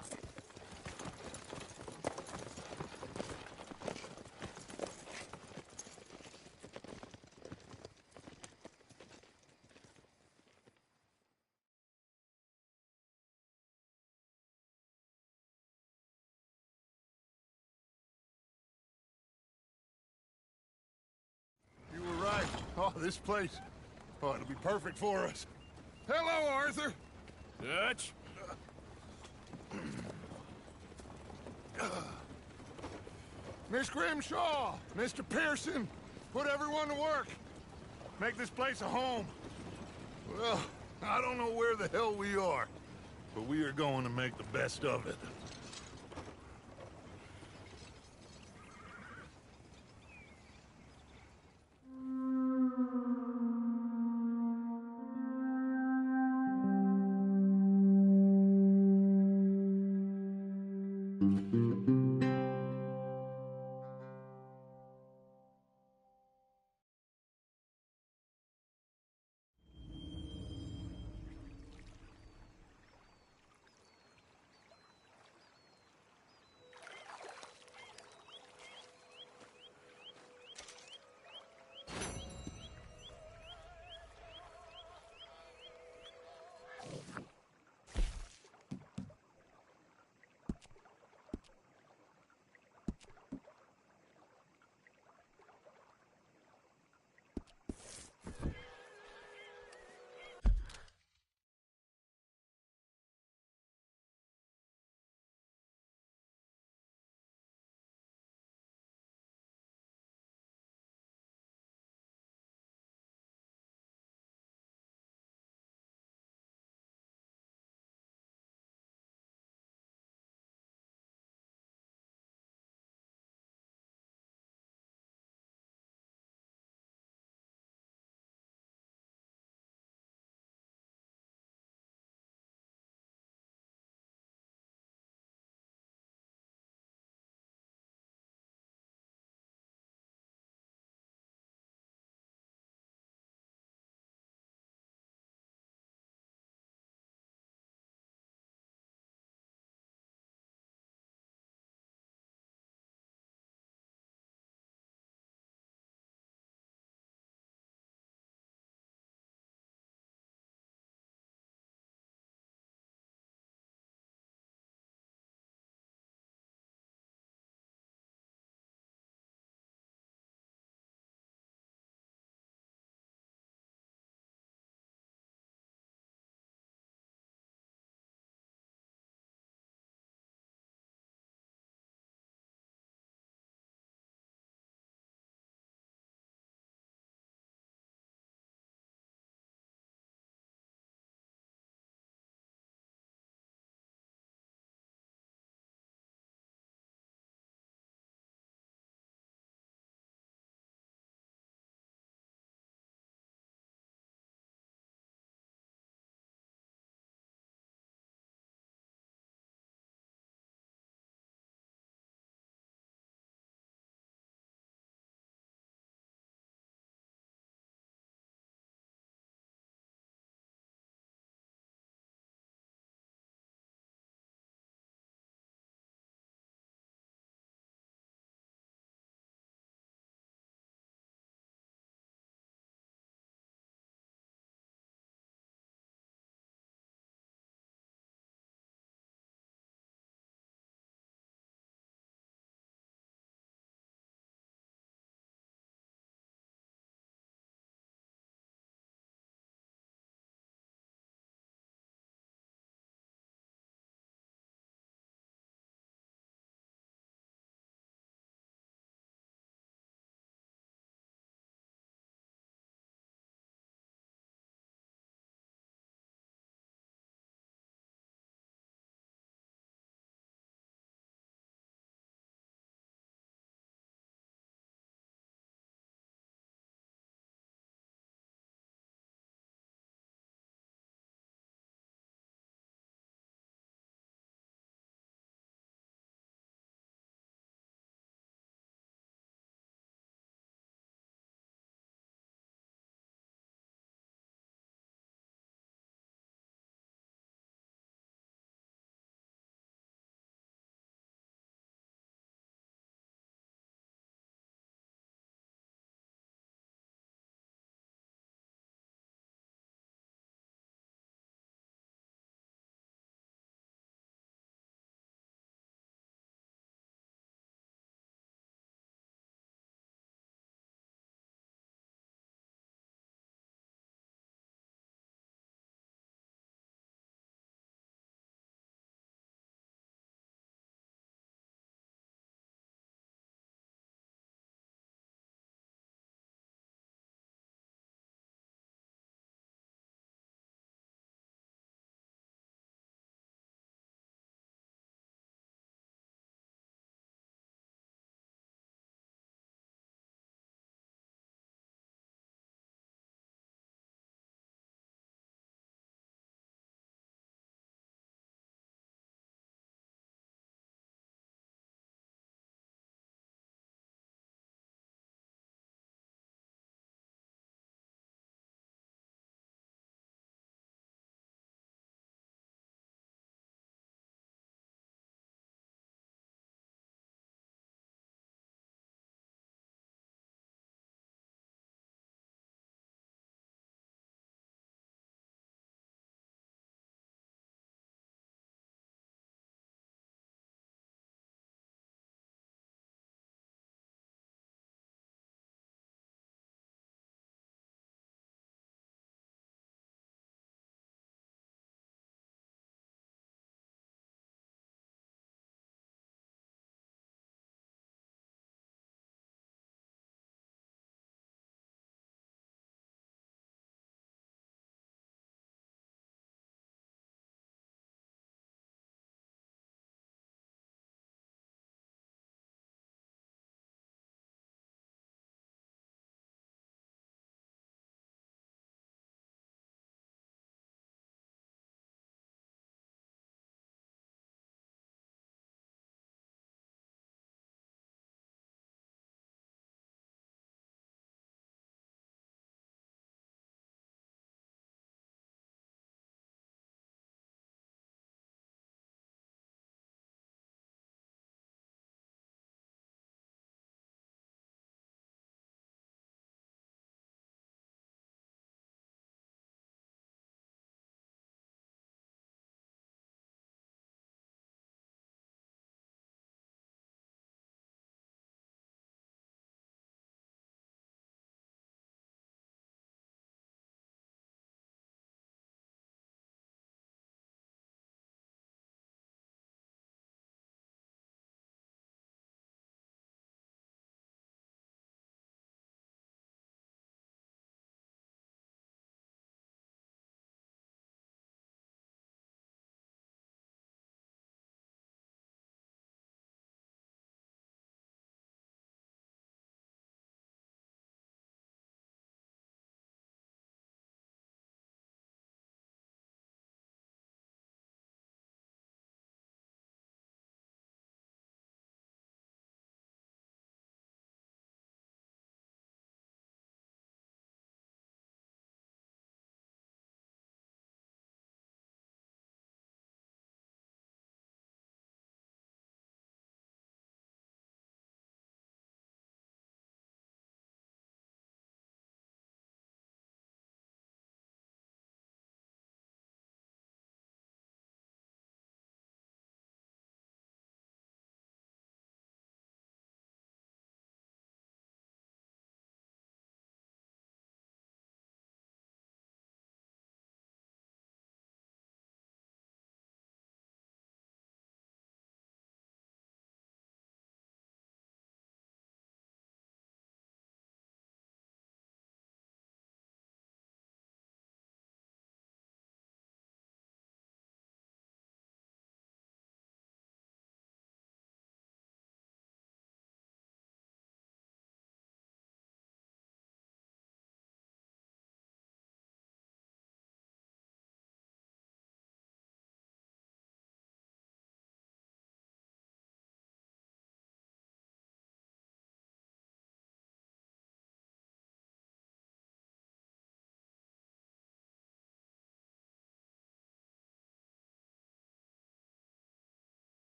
Oh, this place. Oh, it'll be perfect for us. Hello, Arthur. Dutch? Miss Grimshaw, Mr. Pearson, put everyone to work. Make this place a home. Well, I don't know where the hell we are, but we are going to make the best of it.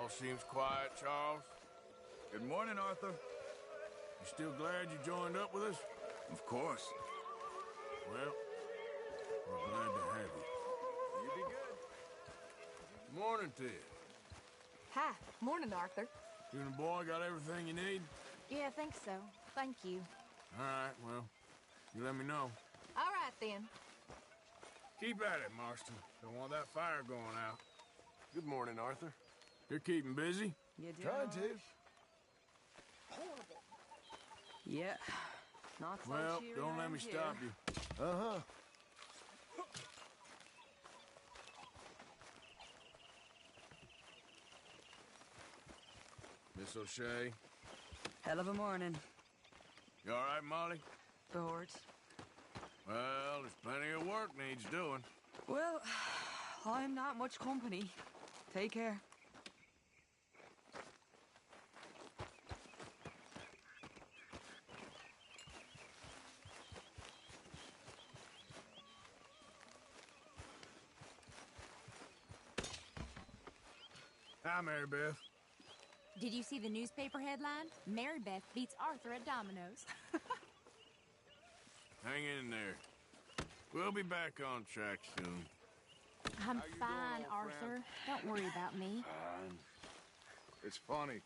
All seems quiet, Charles. Good morning, Arthur. You still glad you joined up with us? Of course. Well, we're glad to have you. You be good. Morning, Ted. Hi. Morning, Arthur. You and the boy got everything you need? Yeah, I think so. Thank you. All right, well, you let me know. All right, then. Keep at it, Marston. Don't want that fire going out. Good morning, Arthur. You're keeping busy? Trying to. Yeah. Not so Well, cheery don't let around me here. stop you. Uh-huh. Miss O'Shea. Hell of a morning. You all right, Molly? Bored. Well, there's plenty of work needs doing. Well, I'm not much company. Take care. Hi, Mary Beth. Did you see the newspaper headline? Mary Beth beats Arthur at dominoes. Hang in there. We'll be back on track soon. I'm fine, Arthur. Don't worry about me. It's funny,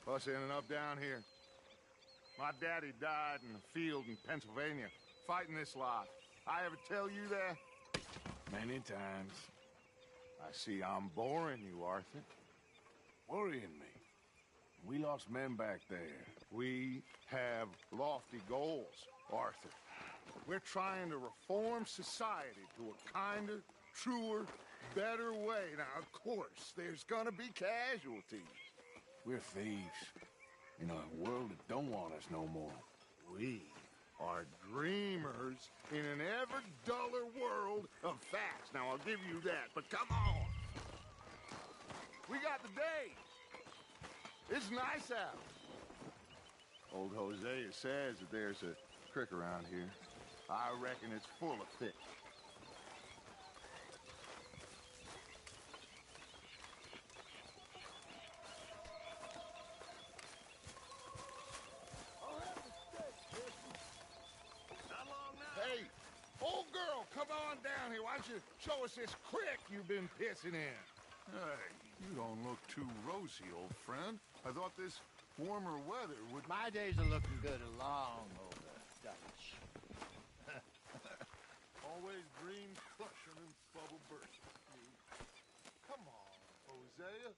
us ending up down here. My daddy died in a field in Pennsylvania, fighting this lot. I ever tell you that? Many times. I see I'm boring you, Arthur. Worrying me. We lost men back there. We have lofty goals, Arthur. We're trying to reform society to a kinder, truer, better way. Now, of course, there's gonna be casualties. We're thieves. In a world that don't want us no more. We are dreamers in an ever duller world of facts. Now, I'll give you that, but come on. We got the day. It's nice out. Old Hosea says that there's a creek around here. I reckon it's full of fish. Hey, old girl, come on down here. Why don't you show us this creek you've been pissing in? Hey, you don't look too rosy, old friend. I thought this warmer weather would... My days are looking good along over Dutch. Always dreams crushing and bubble bursting. Come on, Hosea.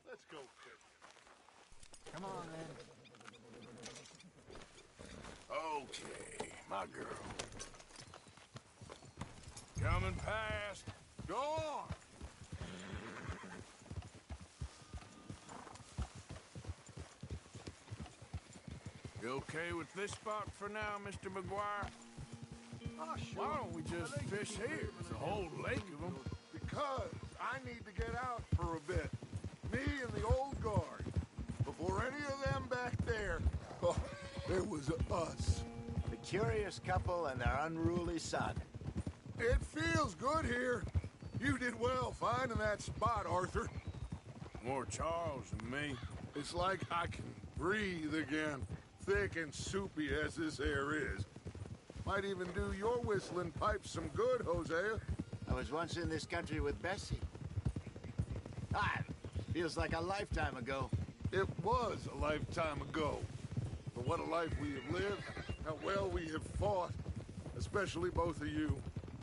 Let's go fishing. Come on, then. Okay, my girl. Coming past. Go on. You okay with this spot for now, Mr. McGuire? Oh, sure. Why don't we just fish here? There's a whole lake of them. Because I need to get out for a bit. Me and the old guard. Before any of them back there, there was us. The curious couple and their unruly son. It feels good here. You did well finding that spot, Arthur. More Charles than me. It's like I can breathe again, thick and soupy as this air is. Might even do your whistling pipes some good, Hosea. I was once in this country with Bessie. Feels like a lifetime ago. It was a lifetime ago. But what a life we have lived, how well we have fought, especially both of you.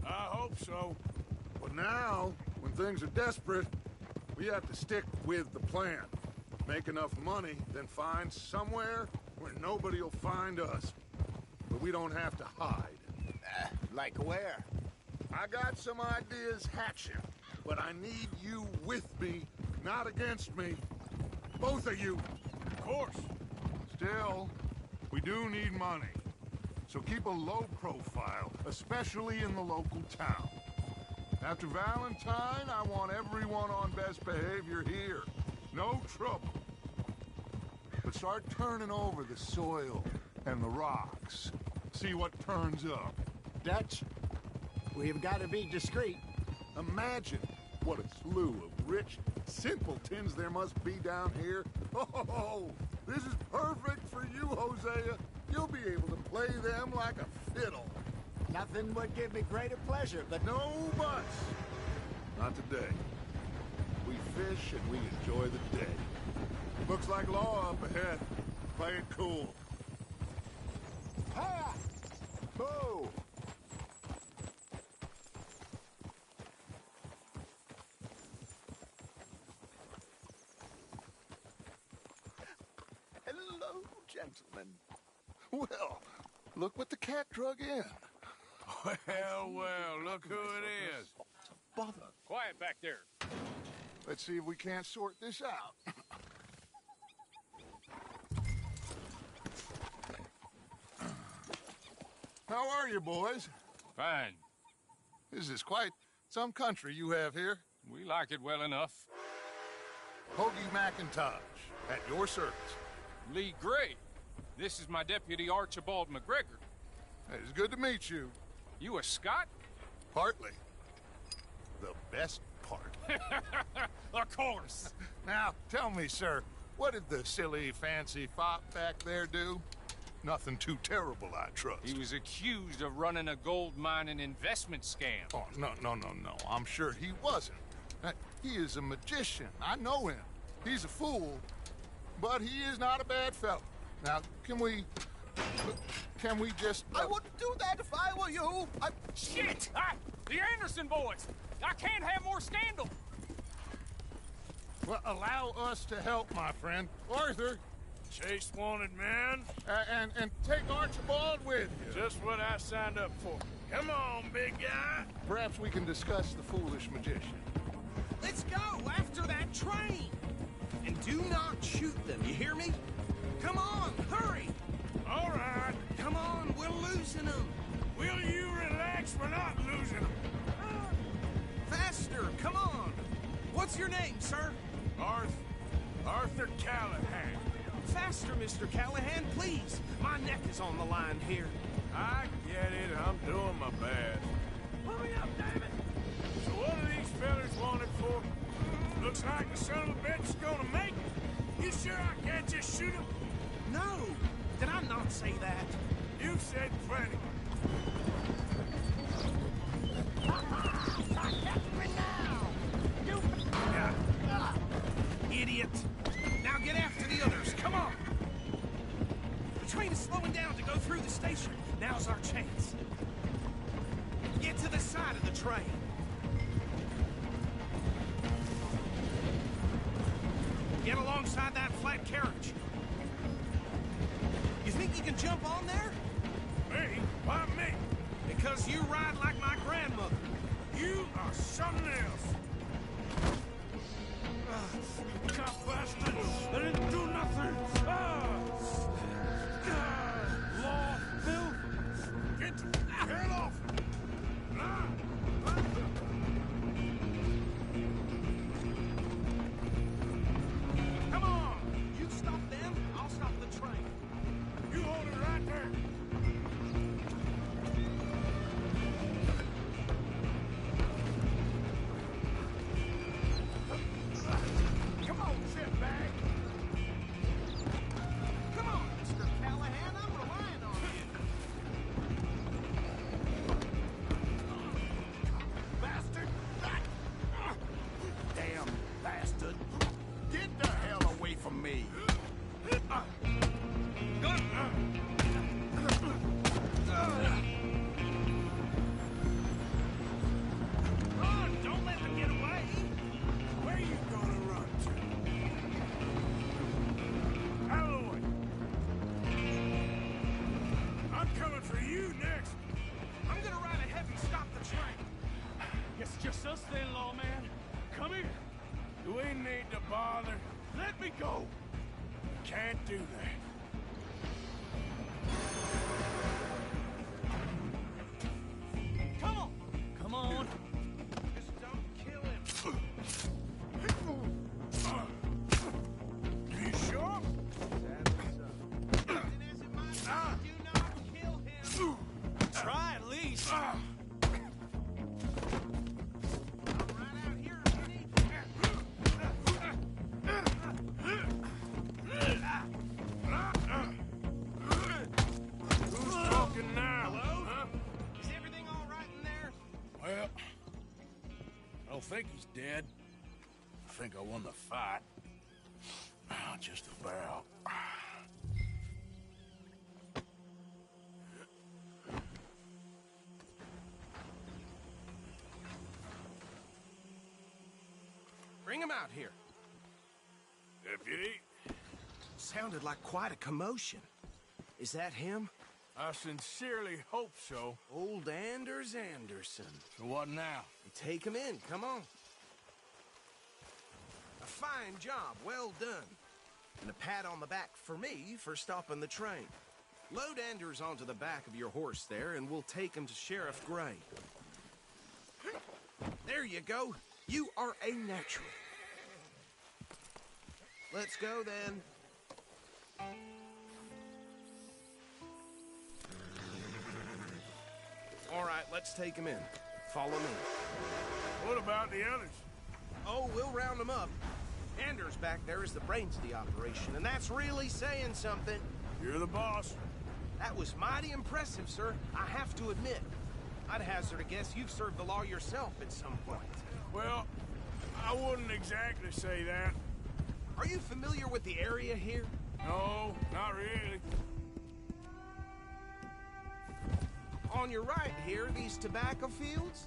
I hope so. But now, when things are desperate, we have to stick with the plan. Make enough money, then find somewhere where nobody will find us. But we don't have to hide. Like where? I got some ideas hatching, but I need you with me, not against me. Both of you. Of course. Still, we do need money. So keep a low profile, especially in the local town. After Valentine, I want everyone on best behavior here. No trouble. But start turning over the soil and the rocks. See what turns up. Dutch, we've got to be discreet. Imagine what a slew of rich, simpletons there must be down here. Oh, this is perfect for you, Hosea. You'll be able to play them like a fiddle. Nothing would give me greater pleasure, but no buts. Not today. We fish and we enjoy the day. Looks like law up ahead. Play it cool. Ha! Boo! Hello, gentlemen. Well, look what the cat drug in. Well, look who it is. Bother. Quiet back there. Let's see if we can't sort this out. How are you, boys? Fine. This is quite some country you have here. We like it well enough. Hoagie McIntosh, at your service. Lee Gray. This is my deputy Archibald McGregor. It's good to meet you. You a Scot? Partly. The best part. Of course. Now, tell me, sir, what did the silly, fancy fop back there do? Nothing too terrible, I trust. He was accused of running a gold mining investment scam. Oh, no. I'm sure he wasn't. He is a magician. I know him. He's a fool, but he is not a bad fellow. Now, can we just... I wouldn't do that if I were you. Shit! The Anderson boys! I can't have more scandal! Well, allow us to help, my friend. Arthur! Chase wanted man. And take Archibald with you. Just what I signed up for. Come on, big guy. Perhaps we can discuss the foolish magician. Let's go after that train! And do not shoot them, you hear me? Come on, hurry! All right. Come on, we're losing them. Will you relax? We're not losing them. Faster, come on! What's your name, sir? Arthur Callahan. Faster, Mr. Callahan, please. My neck is on the line here. I get it. I'm doing my best. Hurry up, David! So what are these fellas wanted for? Looks like the son of a bitch is gonna make it. You sure I can't just shoot him? No! Did I not say that? You said plenty. Idiot! Now get after the others, come on! The train is slowing down to go through the station. Now's our chance. Get to the side of the train. Get alongside that flat carriage. You think you can jump on there? Me? Why me? Because you ride like my grandmother. You are something else. Cop bastard! They didn't do nothing! Law, Bill! Get the hell off! Come on! You stop them, I'll stop the train. You hold it right there! Come on, shitbag! Come on, Mr. Callahan, I'm relying on you. Bastard! Damn bastard! Get the hell away from me! Run! Don't let them get away! Where you gonna run to? Out of the way! I'm coming for you next! I'm gonna ride ahead and stop the train. It's just us then, lawman. Come here. Do we need to bother? Let me go. Can't do that. Come on. Come on. Just don't kill him. You sure? Captain, as it might be, do not kill him. Try at least. I'm right out here, Vinny. don't think he's dead. I think I won the fight. Just about. Bring him out here. Deputy? Sounded like quite a commotion. Is that him? I sincerely hope so. Old Anders Anderson. So what now? Take him in, come on. A fine job, well done. And a pat on the back for me for stopping the train. Load Anders onto the back of your horse there, and we'll take him to Sheriff Gray. There you go. You are a natural. Let's go, then. All right, let's take him in. Follow me. What about the others? Oh, we'll round them up. Anders back there is the brains of the operation, and that's really saying something. You're the boss. That was mighty impressive, sir. I have to admit. I'd hazard a guess you've served the law yourself at some point. Well, I wouldn't exactly say that. Are you familiar with the area here? No, not really. On your right here, these tobacco fields?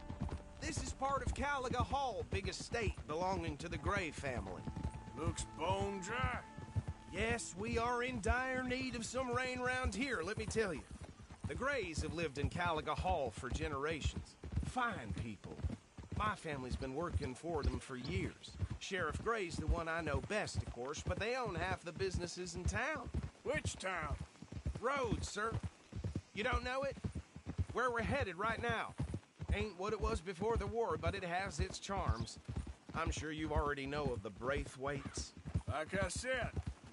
This is part of Caliga Hall, big estate belonging to the Gray family. Looks bone dry. Yes, we are in dire need of some rain round here, let me tell you. The Grays have lived in Caliga Hall for generations. Fine people. My family's been working for them for years. Sheriff Gray's the one I know best, of course, but they own half the businesses in town. Which town? Rhodes, sir. You don't know it? Where we're headed right now. Ain't what it was before the war, but it has its charms. I'm sure you already know of the Braithwaites. Like I said,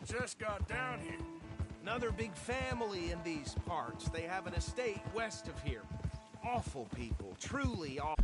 just got down here. Another big family in these parts. They have an estate west of here. Awful people, truly awful.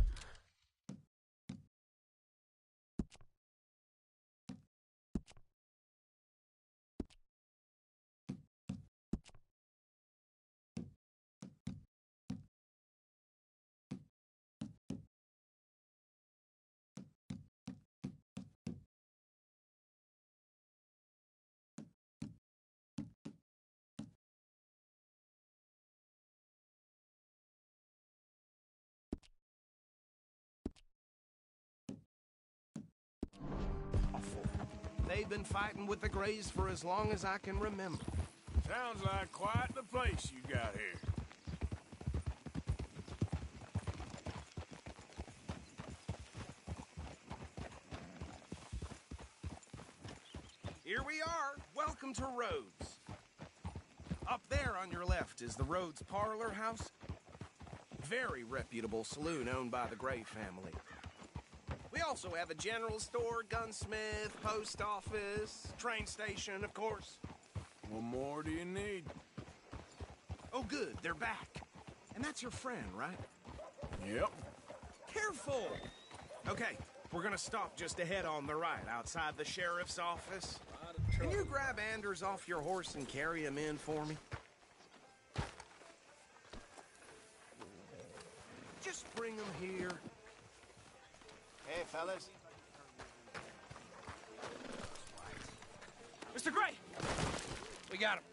They've been fighting with the Grays for as long as I can remember. Sounds like quite the place you got here. Here we are. Welcome to Rhodes. Up there on your left is the Rhodes Parlor House. Very reputable saloon owned by the Gray family. We also have a general store, gunsmith, post office, train station, of course. What more do you need? Oh, good. They're back. And that's your friend, right? Yep. Careful! Okay, we're gonna stop just ahead on the right, outside the sheriff's office. Can you grab Anders off your horse and carry him in for me? Just bring him here. Hey, fellas. Mr. Gray! We got him.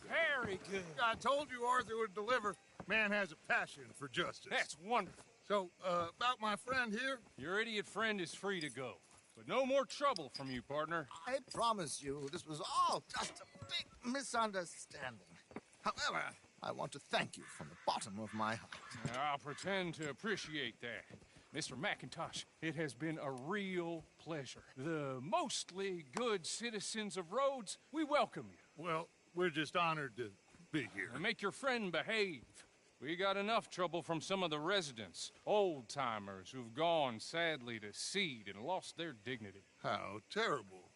Very good. I told you Arthur would deliver. Man has a passion for justice. That's wonderful. So, about my friend here? Your idiot friend is free to go. But no more trouble from you, partner. I promise you, this was all just a big misunderstanding. However, I want to thank you from the bottom of my heart. I'll pretend to appreciate that. Mr. McIntosh, it has been a real pleasure. The mostly good citizens of Rhodes, we welcome you. Well, we're just honored to be here. And make your friend behave. We got enough trouble from some of the residents, old-timers who've gone, sadly, to seed and lost their dignity. How terrible.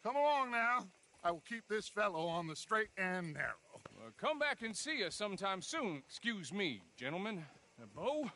Come along now. I will keep this fellow on the straight and narrow. Come back and see us sometime soon. Excuse me, gentlemen. Bo,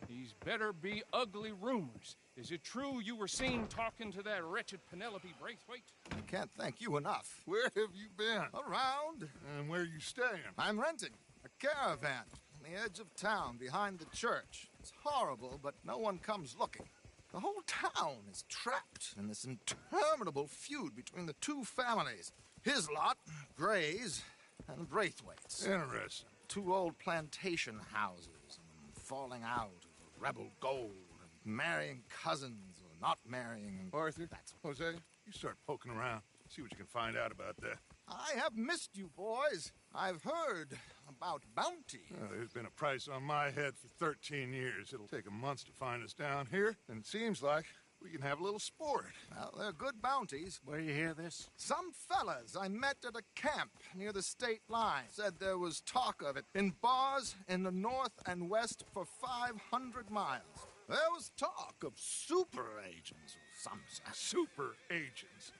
these better be ugly rumors. Is it true you were seen talking to that wretched Penelope Braithwaite? I can't thank you enough. Where have you been? Around. And where are you staying? I'm renting a caravan on the edge of town behind the church. It's horrible, but no one comes looking. The whole town is trapped in this interminable feud between the two families. His lot, Gray's, and Braithwaite's. Interesting. Two old plantation houses, and falling out over rebel gold, and marrying cousins or not marrying. Arthur, Jose, you start poking around. See what you can find out about that. I have missed you, boys. I've heard about bounty. There's been a price on my head for 13 years. It'll take a month to find us down here, and it seems like we can have a little sport. Well, they're good bounties. Where you hear this? Some fellas I met at a camp near the state line said there was talk of it in bars in the north and west for 500 miles. There was talk of super agents or some such. Super agents?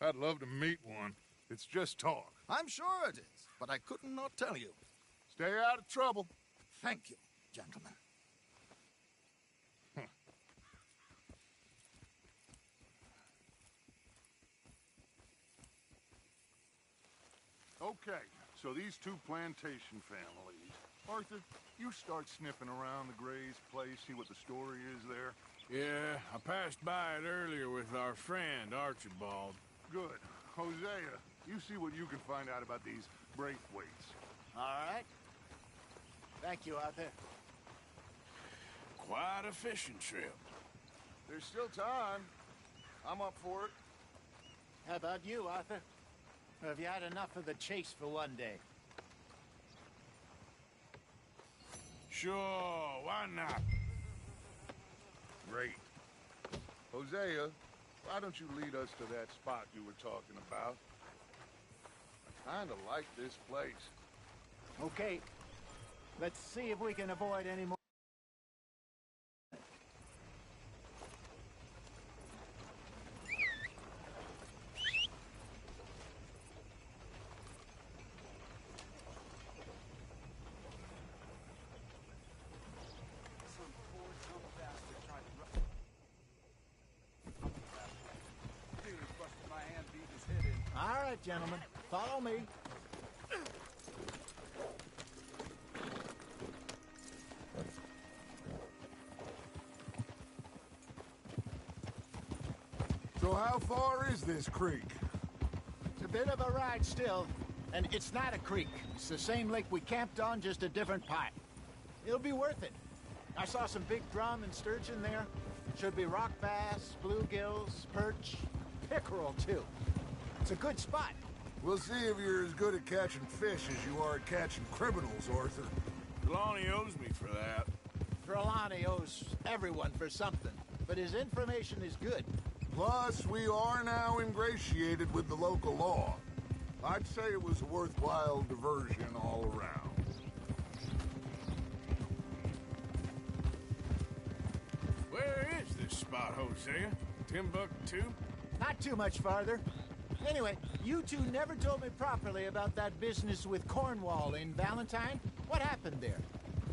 I'd love to meet one. It's just talk. I'm sure it is, but I couldn't not tell you. Stay out of trouble. Thank you, gentlemen. Okay, so these two plantation families. Arthur, you start sniffing around the Gray's place, see what the story is there. Yeah, I passed by it earlier with our friend, Archibald. Good. Hosea, you see what you can find out about these Braithwaites. All right. Thank you, Arthur. Quite a fishing trip. There's still time. I'm up for it. How about you, Arthur? Or have you had enough of the chase for one day? Sure, why not? Great. Hosea, why don't you lead us to that spot you were talking about? I kinda like this place. Okay. Let's see if we can avoid any more. All right, gentlemen, follow me. So how far is this creek? It's a bit of a ride still, and it's not a creek. It's the same lake we camped on, just a different part. It'll be worth it. I saw some big drum and sturgeon there. Should be rock bass, bluegills, perch, pickerel, too. It's a good spot. We'll see if you're as good at catching fish as you are at catching criminals, Arthur. Trelawney owes me for that. Trelawney owes everyone for something, but his information is good. Plus, we are now ingratiated with the local law. I'd say it was a worthwhile diversion all around. Where is this spot, Hosea? Timbuktu? Not too much farther. Anyway, you two never told me properly about that business with Cornwall in Valentine. What happened there?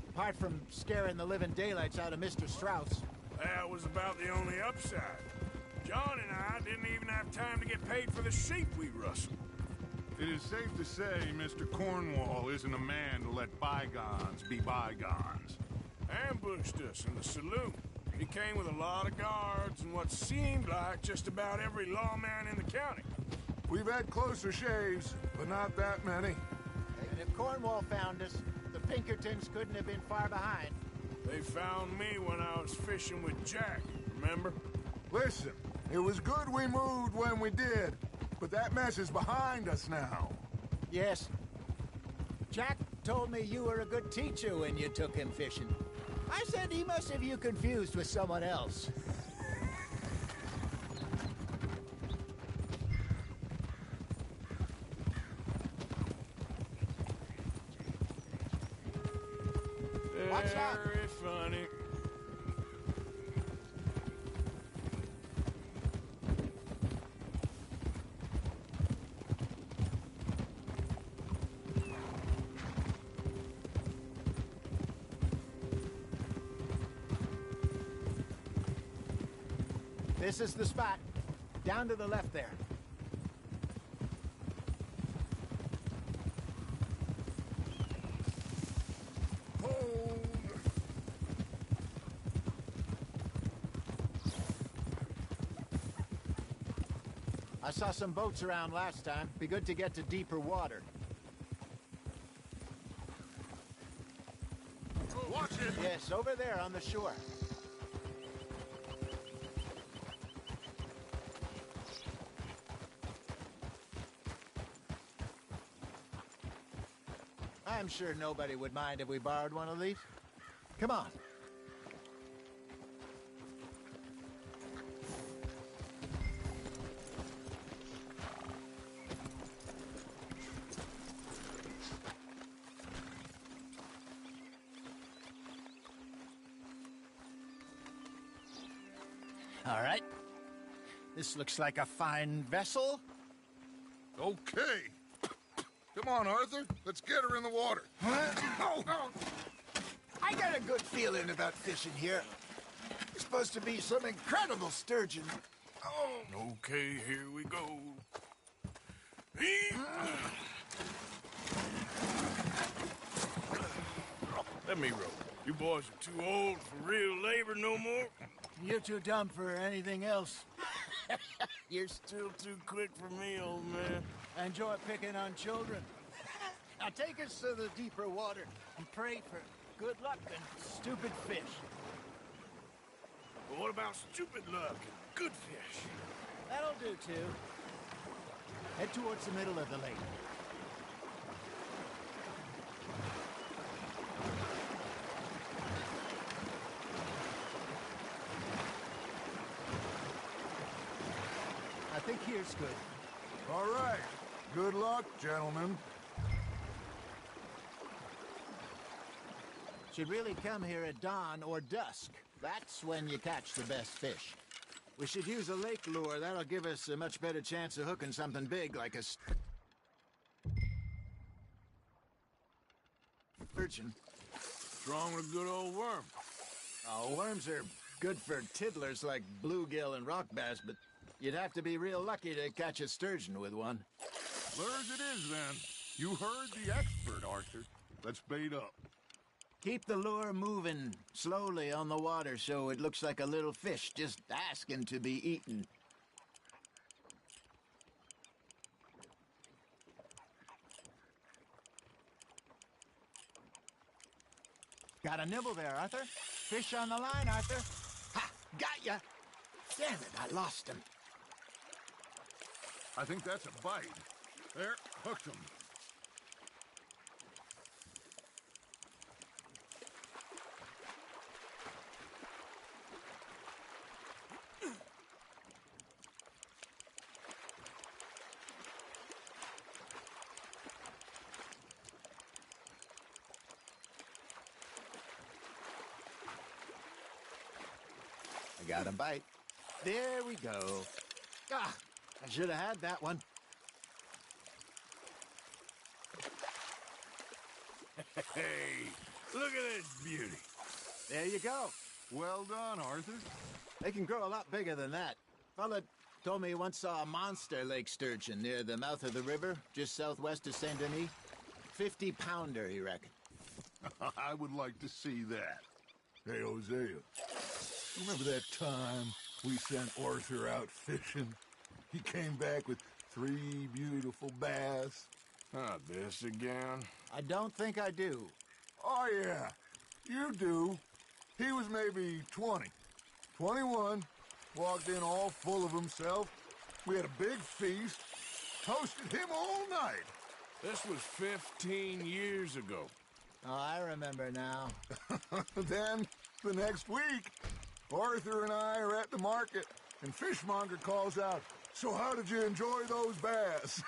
Apart from scaring the living daylights out of Mr. Strauss. That was about the only upside. John and I didn't even have time to get paid for the sheep we rustled. It is safe to say Mr. Cornwall isn't a man to let bygones be bygones. Ambushed us in the saloon. He came with a lot of guards and what seemed like just about every lawman in the county. We've had closer shaves, but not that many. And if Cornwall found us, the Pinkertons couldn't have been far behind. They found me when I was fishing with Jack, remember? Listen, it was good we moved when we did, but that mess is behind us now. Yes. Jack told me you were a good teacher when you took him fishing. I said he must have you confused with someone else. Watch out. Very funny. This is the spot. Down to the left there. I saw some boats around last time. Be good to get to deeper water. Watch it! Yes, over there on the shore. I'm sure nobody would mind if we borrowed one of these. Come on. All right. This looks like a fine vessel. Okay. Come on, Arthur. Let's get her in the water. Oh. I got a good feeling about fishing here. It's supposed to be some incredible sturgeon. Oh. Okay, here we go. Let me row. You boys are too old for real labor no more. You're too dumb for anything else. You're still too quick for me, old man. I enjoy picking on children. Now take us to the deeper water and pray for good luck and stupid fish. But what about stupid luck and good fish? That'll do, too. Head towards the middle of the lake. I think here's good. All right. Good luck, gentlemen. Should really come here at dawn or dusk. That's when you catch the best fish. We should use a lake lure. That'll give us a much better chance of hooking something big like a sturgeon. What's wrong with a good old worm? Oh, worms are good for tiddlers like bluegill and rock bass, but you'd have to be real lucky to catch a sturgeon with one. Lures it is, then. You heard the expert, Arthur. Let's bait up. Keep the lure moving slowly on the water so it looks like a little fish just asking to be eaten. Got a nibble there, Arthur. Fish on the line, Arthur. Ha! Got ya! Damn it, I lost him. I think that's a bite. There, hooked him. I got a bite. There we go. Ah, I should have had that one. Hey, look at this beauty. There you go. Well done, Arthur. They can grow a lot bigger than that. Fella told me he once saw a monster lake sturgeon near the mouth of the river, just southwest of Saint Denis. 50-pounder, he reckoned. I would like to see that. Hey, Hosea. Remember that time we sent Arthur out fishing? He came back with 3 beautiful bass. Not this again. I don't think I do. Oh, yeah. You do. He was maybe 20. 21. Walked in all full of himself. We had a big feast. Toasted him all night. This was 15 years ago. Oh, I remember now. Then, the next week, Arthur and I are at the market, and Fishmonger calls out, "So how did you enjoy those bass?"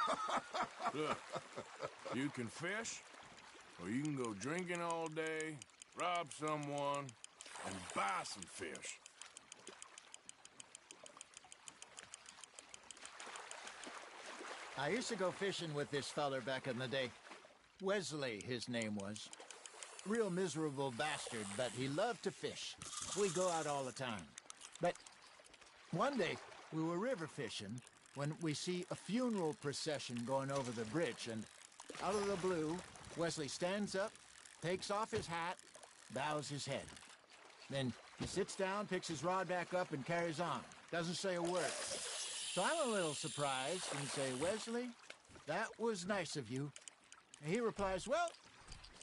Look, you can fish, or you can go drinking all day, rob someone, and buy some fish. I used to go fishing with this feller back in the day. Wesley, his name was. Real miserable bastard, but he loved to fish. We go out all the time. But one day, we were river fishing when we see a funeral procession going over the bridge, and out of the blue, Wesley stands up, takes off his hat, bows his head. Then he sits down, picks his rod back up, and carries on. Doesn't say a word. So I'm a little surprised and say, Wesley, that was nice of you. And he replies, well,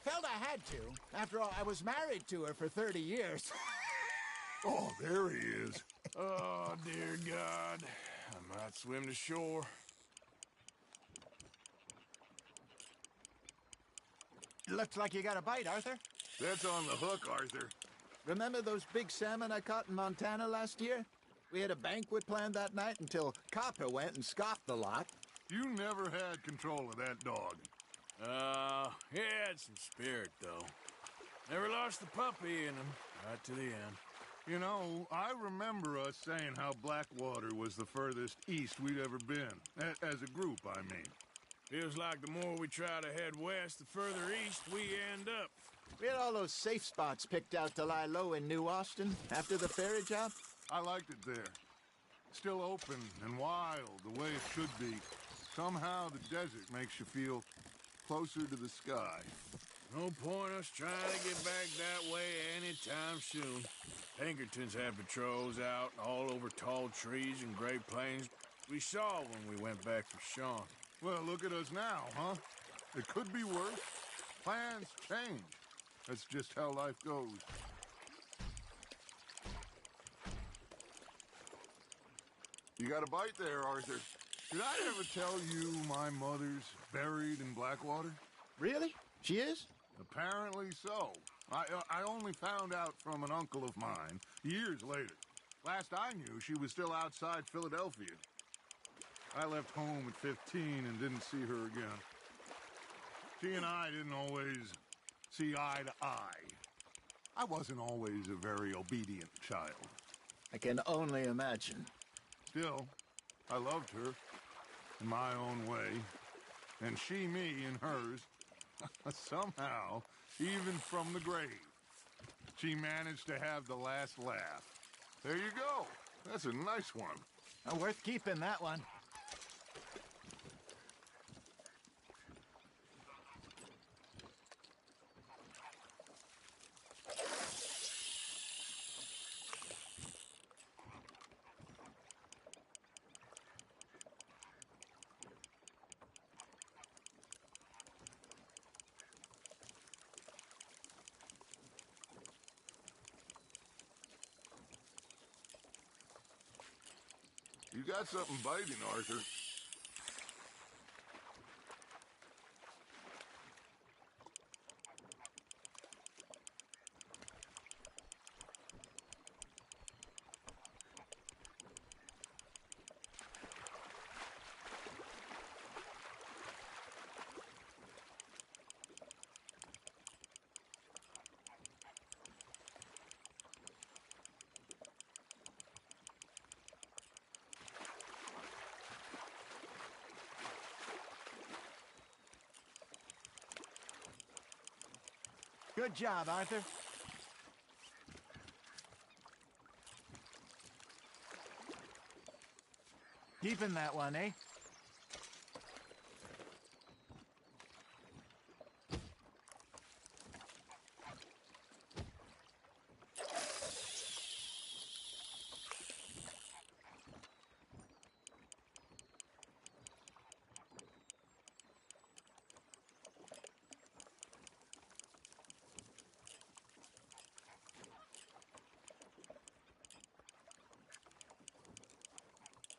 felt I had to. After all, I was married to her for 30 years. Oh, there he is. Oh, dear God. I might swim to shore. Looks like you got a bite, Arthur. That's on the hook, Arthur. Remember those big salmon I caught in Montana last year? We had a banquet planned that night until Copper went and scoffed the lot. You never had control of that dog. He had some spirit, though. Never lost the puppy in him, right to the end. You know, I remember us saying how Blackwater was the furthest east we'd ever been. As a group, I mean. Feels like the more we try to head west, the further east we end up. We had all those safe spots picked out to lie low in New Austin after the ferry job. I liked it there. Still open and wild, the way it should be. Somehow the desert makes you feel closer to the sky. No point us trying to get back that way anytime soon. Pinkertons had patrols out all over tall trees and Great Plains. We saw when we went back for Sean. Well, look at us now, huh? It could be worse. Plans change. That's just how life goes. You got a bite there, Arthur. Did I ever tell you my mother's buried in Blackwater? Really? She is? Apparently so. I only found out from an uncle of mine years later. Last I knew, she was still outside Philadelphia. I left home at 15 and didn't see her again. She and I didn't always see eye to eye. I wasn't always a very obedient child. I can only imagine. Still, I loved her in my own way, and she me in hers. Somehow, even from the grave, she managed to have the last laugh. There you go. That's a nice one. Worth keeping, that one. You got something biting, Arthur. Good job, Arthur. Keeping that one, eh?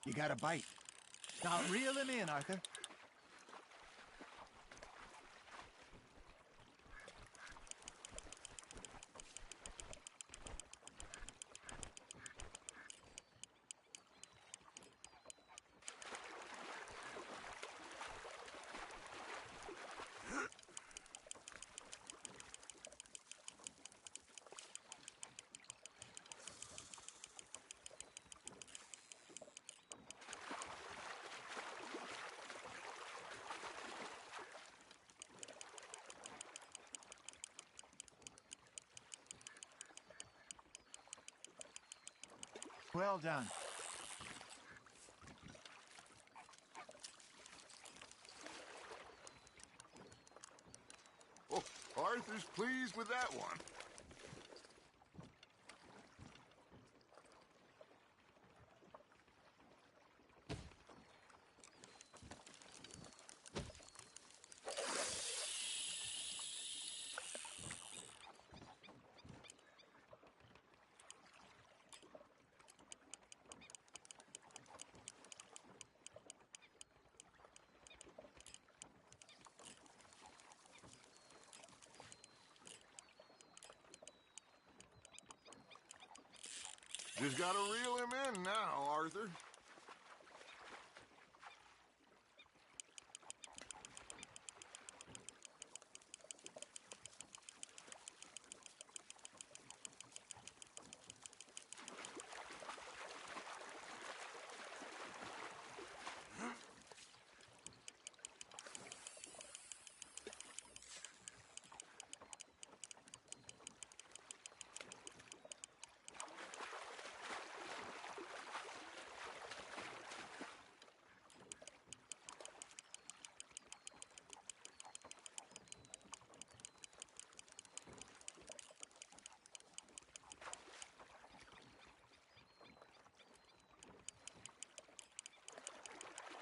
You got a bite. Now reel him in, Arthur. Well done. Oh, Arthur's pleased with that one. Just gotta reel him in now, Arthur.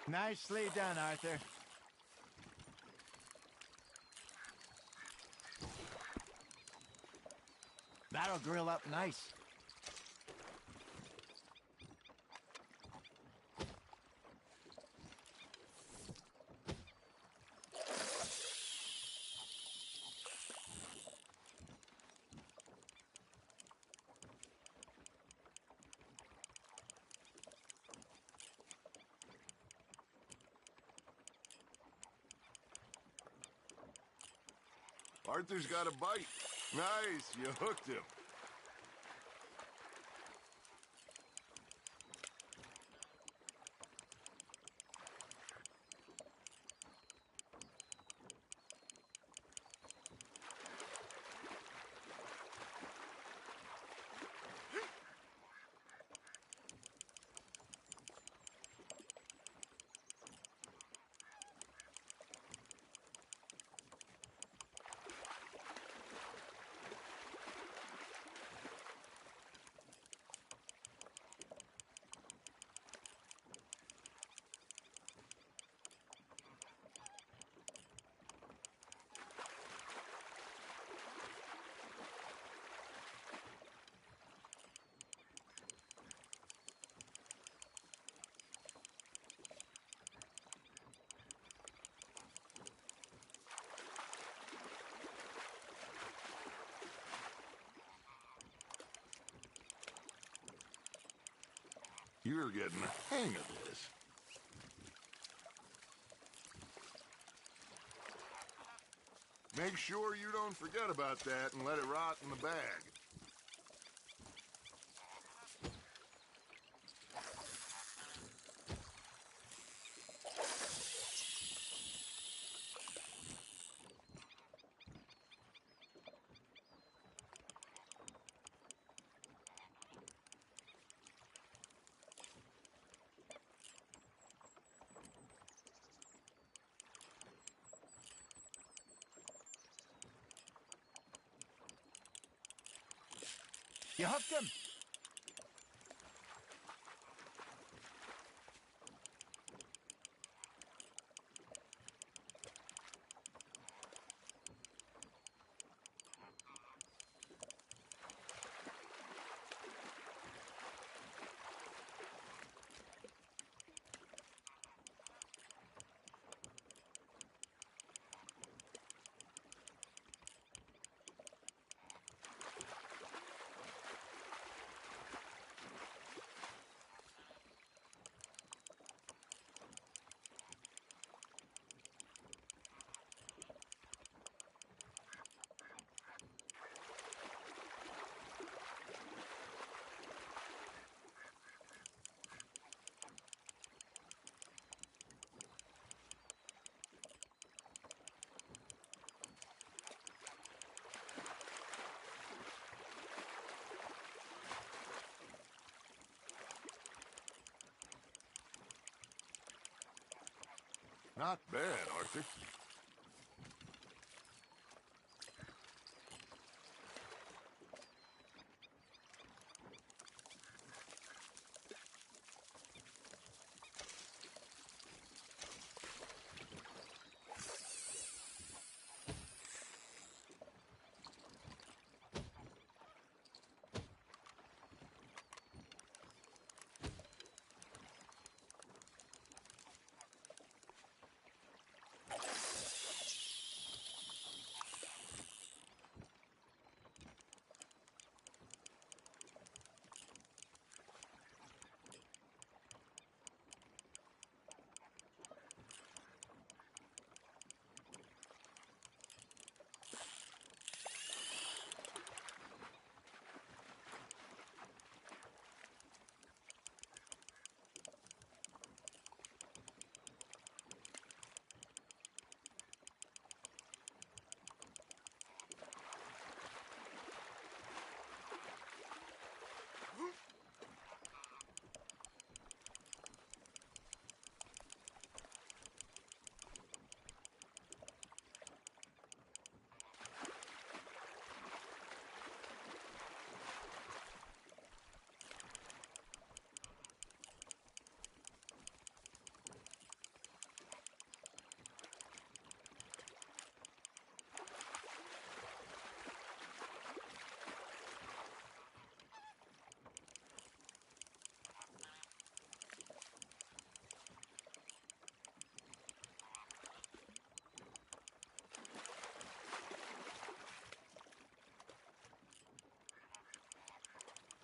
Nicely done, Arthur. That'll grill up nice. Arthur's got a bite. Nice, you hooked him. You're getting the hang of this. Make sure you don't forget about that and let it rot in the bag. You hooked him. Not bad, Arthur.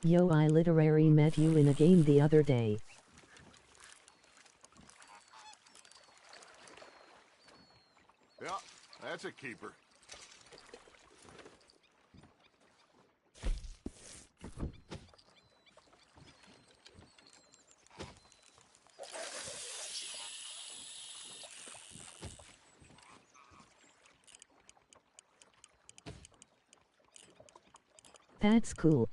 Yo, I literally met you in a game the other day. Yeah, that's a keeper. That's cool.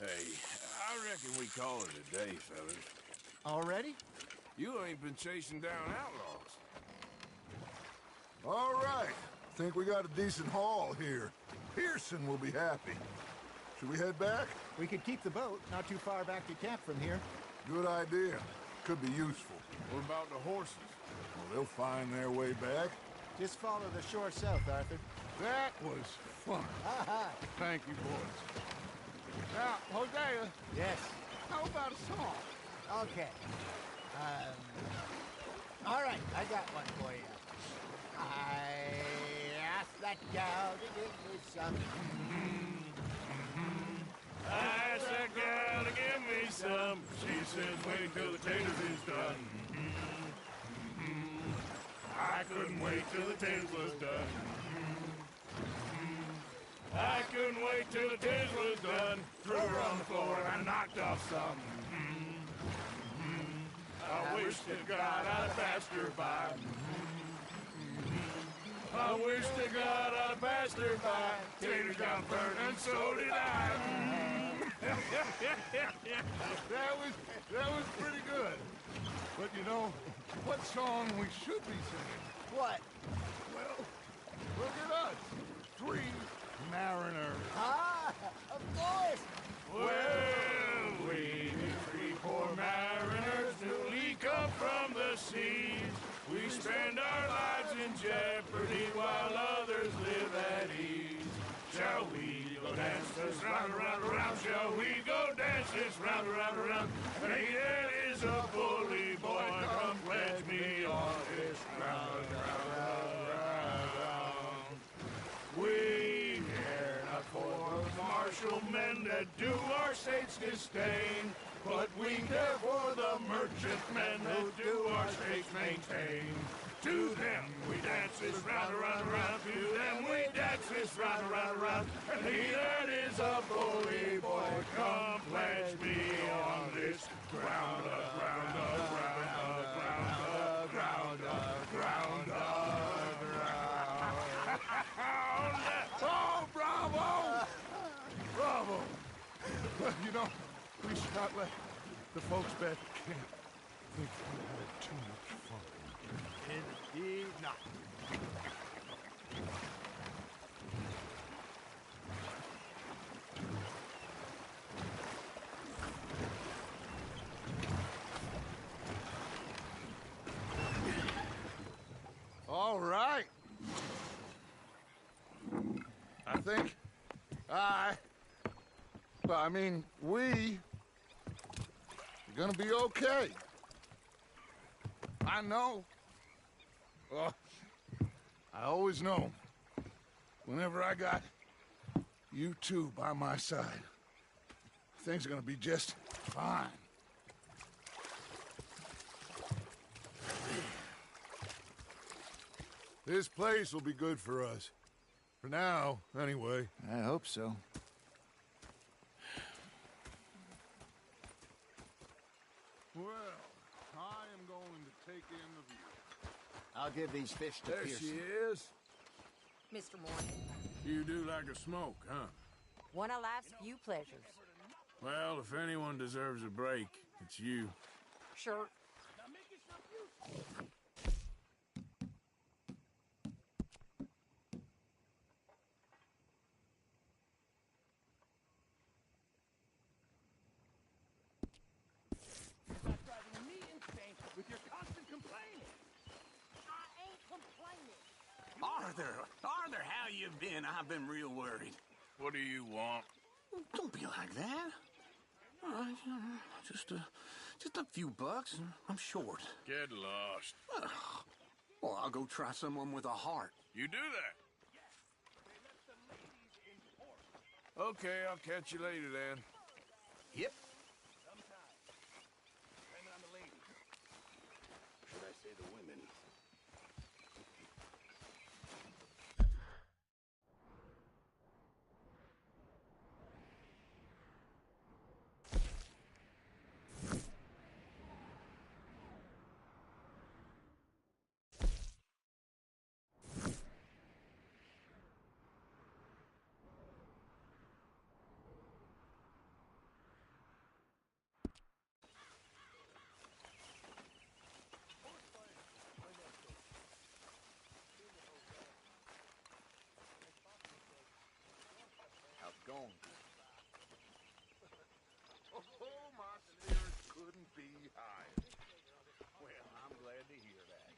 Hey, I reckon we call it a day, fellas. Already? You ain't been chasing down outlaws. All right. Think we got a decent haul here. Pearson will be happy. Should we head back? We could keep the boat not too far back to camp from here. Good idea. Could be useful. What about the horses? Well, they'll find their way back. Just follow the shore south, Arthur. That was fun. Thank you, boys. Now, Hosea. Yes. How about a song? Okay. All right, I got one for you. I asked that gal to give me some. I asked that gal to give me some. She says wait till the taters is done. I couldn't wait till the taters was done. I couldn't wait till the taters was done. Threw her on the floor and I knocked off some. I wish to God I'd passed her by. I wish to God I'd passed her by. Taters got burned and so did I. That was pretty good. But you know, what song we should be singing? What? Well, look at us. 3 mariners. Ah, of course. Well, we 3 poor mariners newly come spend our lives in jeopardy while others live at ease. Shall we go dance this round, around, around? Shall we go dance this round, around, around? Hey, there is a bully boy, come pledge me on this ground, round. We care not for the martial men that do our state's disdain, but we care for the merchant men who do our states maintain. To them we dance this round, around, around. To them we dance this round, around, around. And he that is a bully boy, come pledge me on this ground, ground, ground, ground, ground, ground, ground. Oh, bravo! Bravo! Well, you know, we should not let the folks back at camp think we had too much fun. Indeed not. All right. I think we are gonna be okay. I know. Well, I always know. Whenever I got you two by my side, things are gonna be just fine. This place will be good for us. For now, anyway. I hope so. Well, I am going to take in the view. I'll give these fish to There Pearson. she is. Mr. Morgan, You do like a smoke, huh? one of life's few pleasures. Well, if anyone deserves a break, it's you. Sure. With your constant complaining. I ain't complaining. Arthur, how you been? I've been real worried. What do you want? Don't be like that. All right, just a few bucks, and I'm short. Get lost. Well, I'll go try someone with a heart. You do that. Okay, I'll catch you later then. Yep. Should I say the women? Gone. Oh, my spirits couldn't be higher. Well, I'm glad to hear that.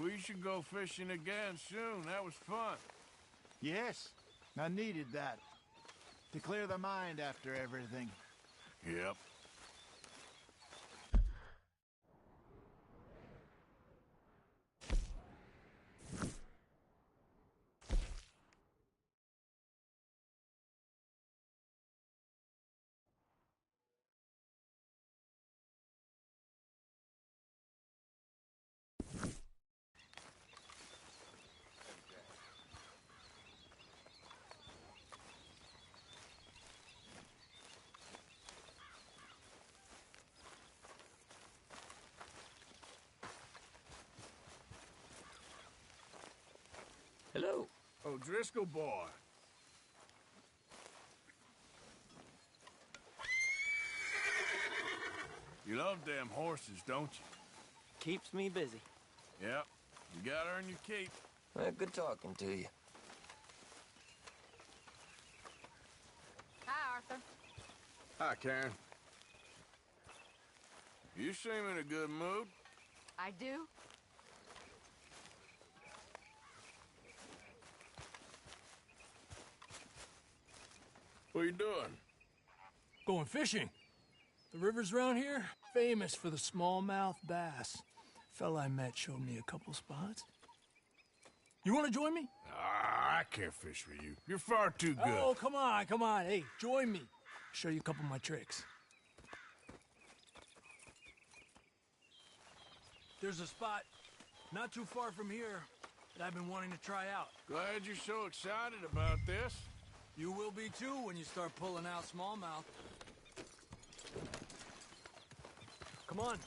We should go fishing again soon. That was fun. Yes, I needed that. To clear the mind after everything. Yep. O'Driscoll boy. You love them horses, don't you? Keeps me busy. Yep. You gotta earn your keep. Well, good talking to you. Hi, Arthur. Hi, Karen. You seem in a good mood. I do? What are you doing? Going fishing. The rivers around here, famous for the smallmouth bass. Fella I met showed me a couple spots. You want to join me? I can't fish with you. You're far too good. Oh, come on, come on. Hey, join me. Show you a couple of my tricks. There's a spot not too far from here that I've been wanting to try out. Glad you're so excited about this. You will be too when you start pulling out smallmouth. Come on.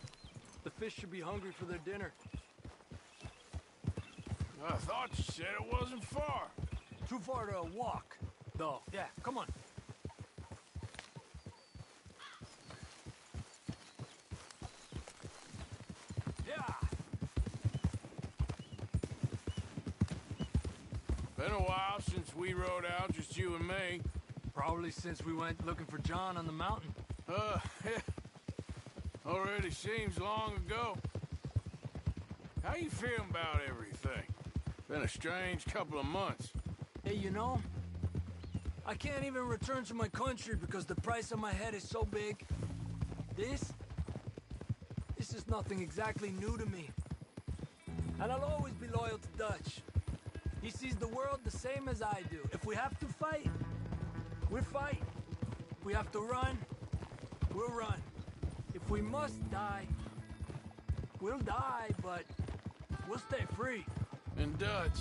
The fish should be hungry for their dinner. I thought you said it wasn't far. Too far to walk, though. Yeah, come on. Yeah. Been a while since we rode out, just you and me. Probably since we went looking for John on the mountain. Yeah. Already seems long ago. How you feeling about everything? Been a strange couple of months. Hey, you know, I can't even return to my country because the price on my head is so big. This is nothing exactly new to me. And I'll always be loyal to Dutch. He sees the world the same as I do. If we have to fight, we'll fight. If we have to run, we'll run. If we must die, we'll die, but we'll stay free. And Dutch,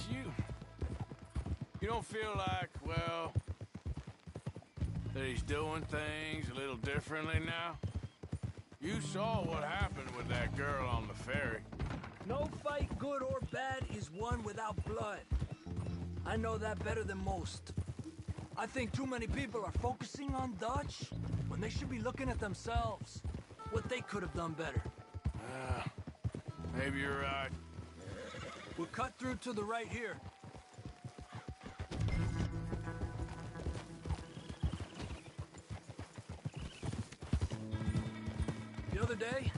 you don't feel like, well, that he's doing things a little differently now? You saw what happened with that girl on the ferry. No fight, good or bad, is won without blood. I know that better than most. I think too many people are focusing on Dutch when they should be looking at themselves. What they could have done better. Maybe you're right. We'll cut through to the right here. The other day,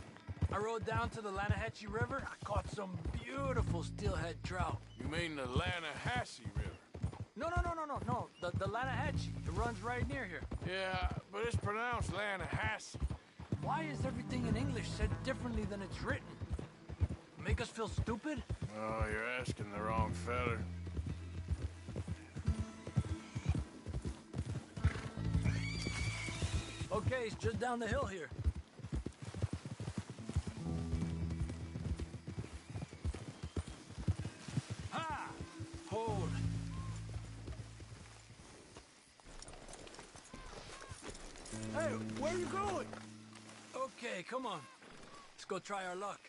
I rode down to the Lanahatchee River. I caught some beautiful steelhead trout. You mean the Lanahatchee River? No. The Lanahatchee. It runs right near here. Yeah, but it's pronounced Lanahatchee. Why is everything in English said differently than it's written? Make us feel stupid? Oh, you're asking the wrong fella. Okay, it's just down the hill here. Ha! Hold. Hey, where are you going? Okay, come on. Let's go try our luck.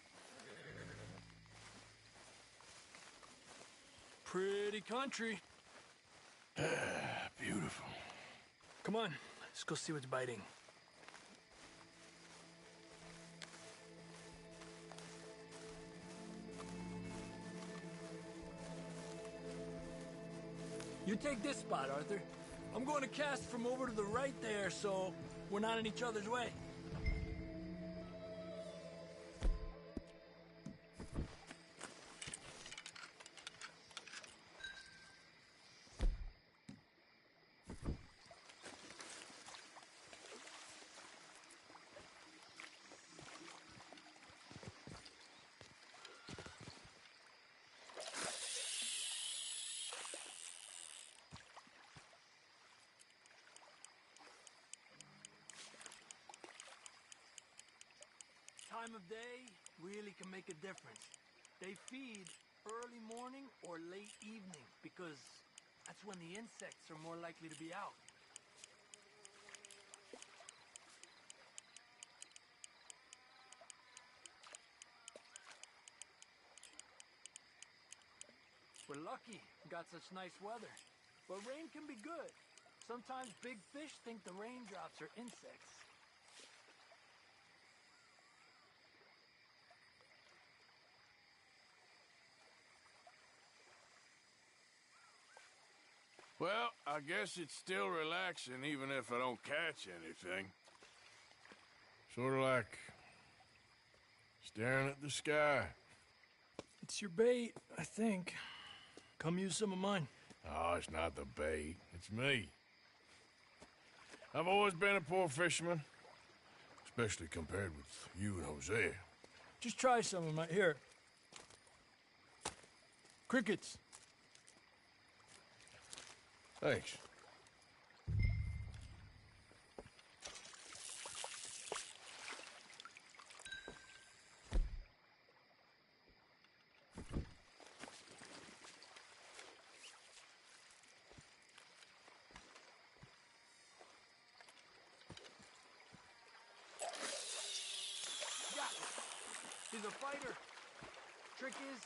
Pretty country. Beautiful. Come on, let's go see what's biting. You take this spot, Arthur. I'm going to cast from over to the right there, so we're not in each other's way. Time of day really can make a difference. They feed early morning or late evening because that's when the insects are more likely to be out. We're lucky we got such nice weather. But rain can be good. Sometimes big fish think the raindrops are insects. Well, I guess it's still relaxing even if I don't catch anything. Sort of like staring at the sky. It's your bait, I think. Come use some of mine. Oh, it's not the bait. It's me. I've always been a poor fisherman. Especially compared with you and Hosea. Just try some of my... Here. Crickets. Thanks. He's a fighter. Trick is,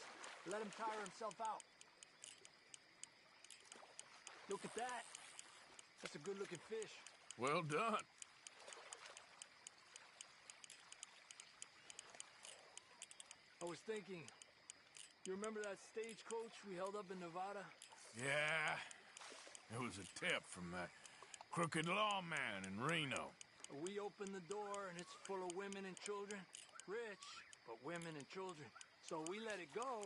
let him tire himself out. Look at that. That's a good-looking fish. Well done. I was thinking, you remember that stagecoach we held up in Nevada? Yeah. It was a tip from that crooked lawman in Reno. We opened the door and it's full of women and children. Rich, but women and children. So we let it go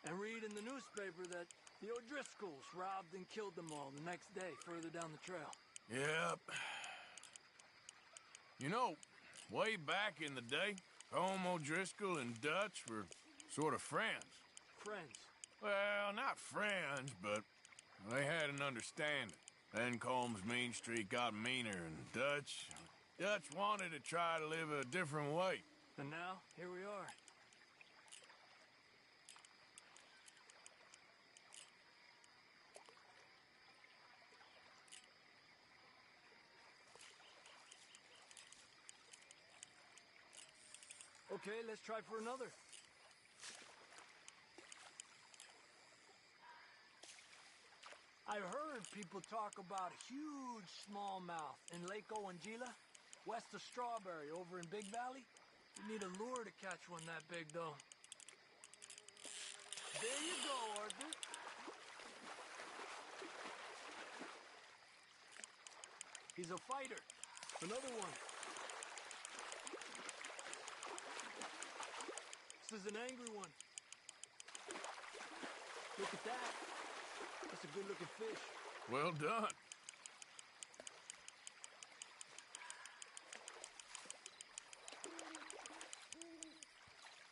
and read in the newspaper that the O'Driscolls robbed and killed them all the next day further down the trail. Yep. You know, way back in the day, Colm O'Driscoll and Dutch were sort of friends. Friends? Well, not friends, but they had an understanding. Then Colm's mean streak got meaner, and Dutch wanted to try to live a different way. And now, here we are. Okay, let's try for another. I heard people talk about a huge smallmouth in Lake Owanjila, west of Strawberry, over in Big Valley. You need a lure to catch one that big, though. There you go, Arthur. He's a fighter. Another one. This is an angry one. Look at that. That's a good-looking fish. Well done.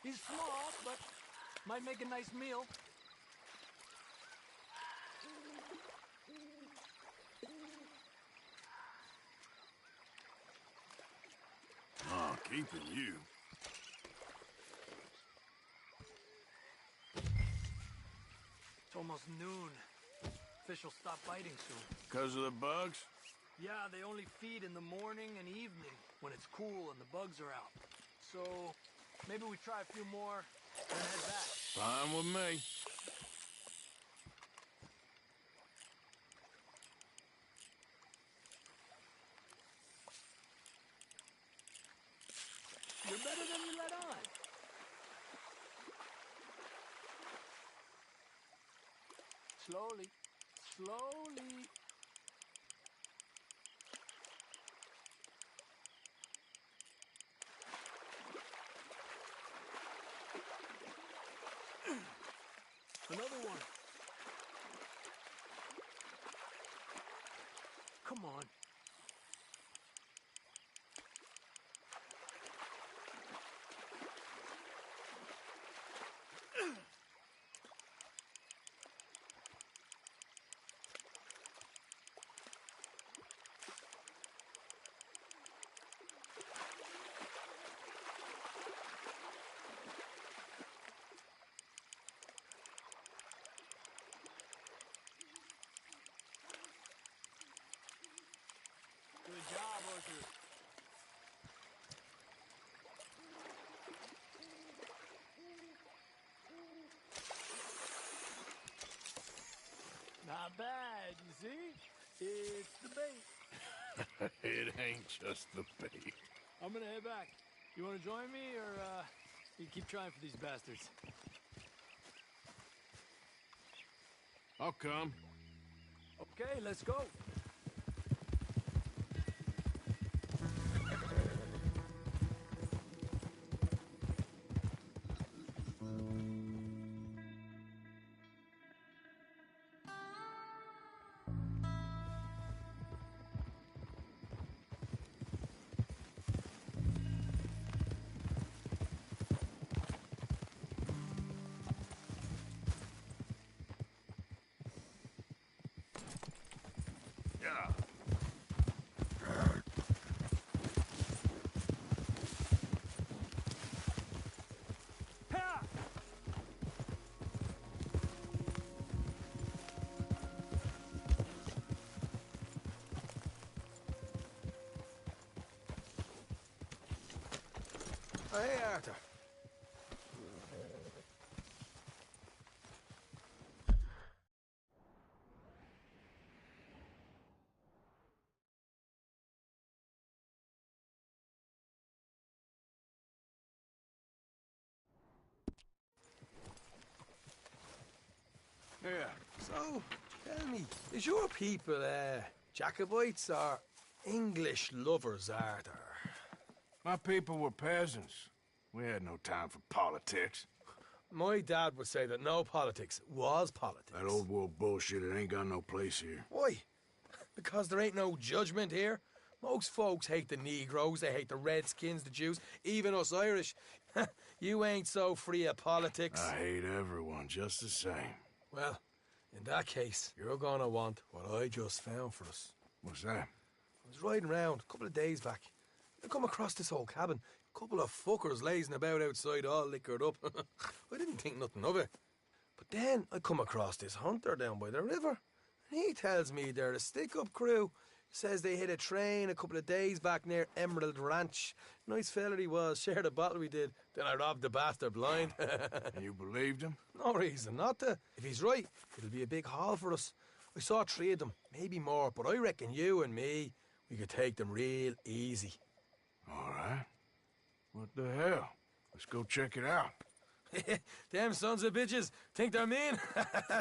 He's small, but might make a nice meal. Oh, keeping you. It's almost noon. Fish will stop biting soon. Because of the bugs? Yeah, they only feed in the morning and evening when it's cool and the bugs are out. So maybe we try a few more and head back. Fine with me. You're better than you let on. Slowly, slowly. Another one. Come on. Not bad, you see? It's the bait. It ain't just the bait. I'm gonna head back. You wanna join me, or, you keep trying for these bastards? I'll come. Okay, let's go. Hey, Arthur. Yeah. So, tell me, is your people, Jacobites or English lovers, Arthur? My people were peasants. We had no time for politics. My dad would say that no politics was politics. That old world bullshit, it ain't got no place here. Why? Because there ain't no judgment here. Most folks hate the Negroes, they hate the Redskins, the Jews, even us Irish. You ain't so free of politics. I hate everyone just the same. Well, in that case, you're gonna want what I just found for us. What's that? I was riding around a couple of days back. I come across this old cabin. A couple of fuckers lazing about outside all liquored up. I didn't think nothing of it. But then I come across this hunter down by the river. And he tells me they're a stick-up crew. Says they hit a train a couple of days back near Emerald Ranch. Nice fella he was. Shared a bottle we did. Then I robbed the bastard blind. You believed him? No reason not to. If he's right, it'll be a big haul for us. I saw 3 of them, maybe more, but I reckon you and me, we could take them real easy. All right. What the hell? Let's go check it out. Them sons of bitches think they're mean.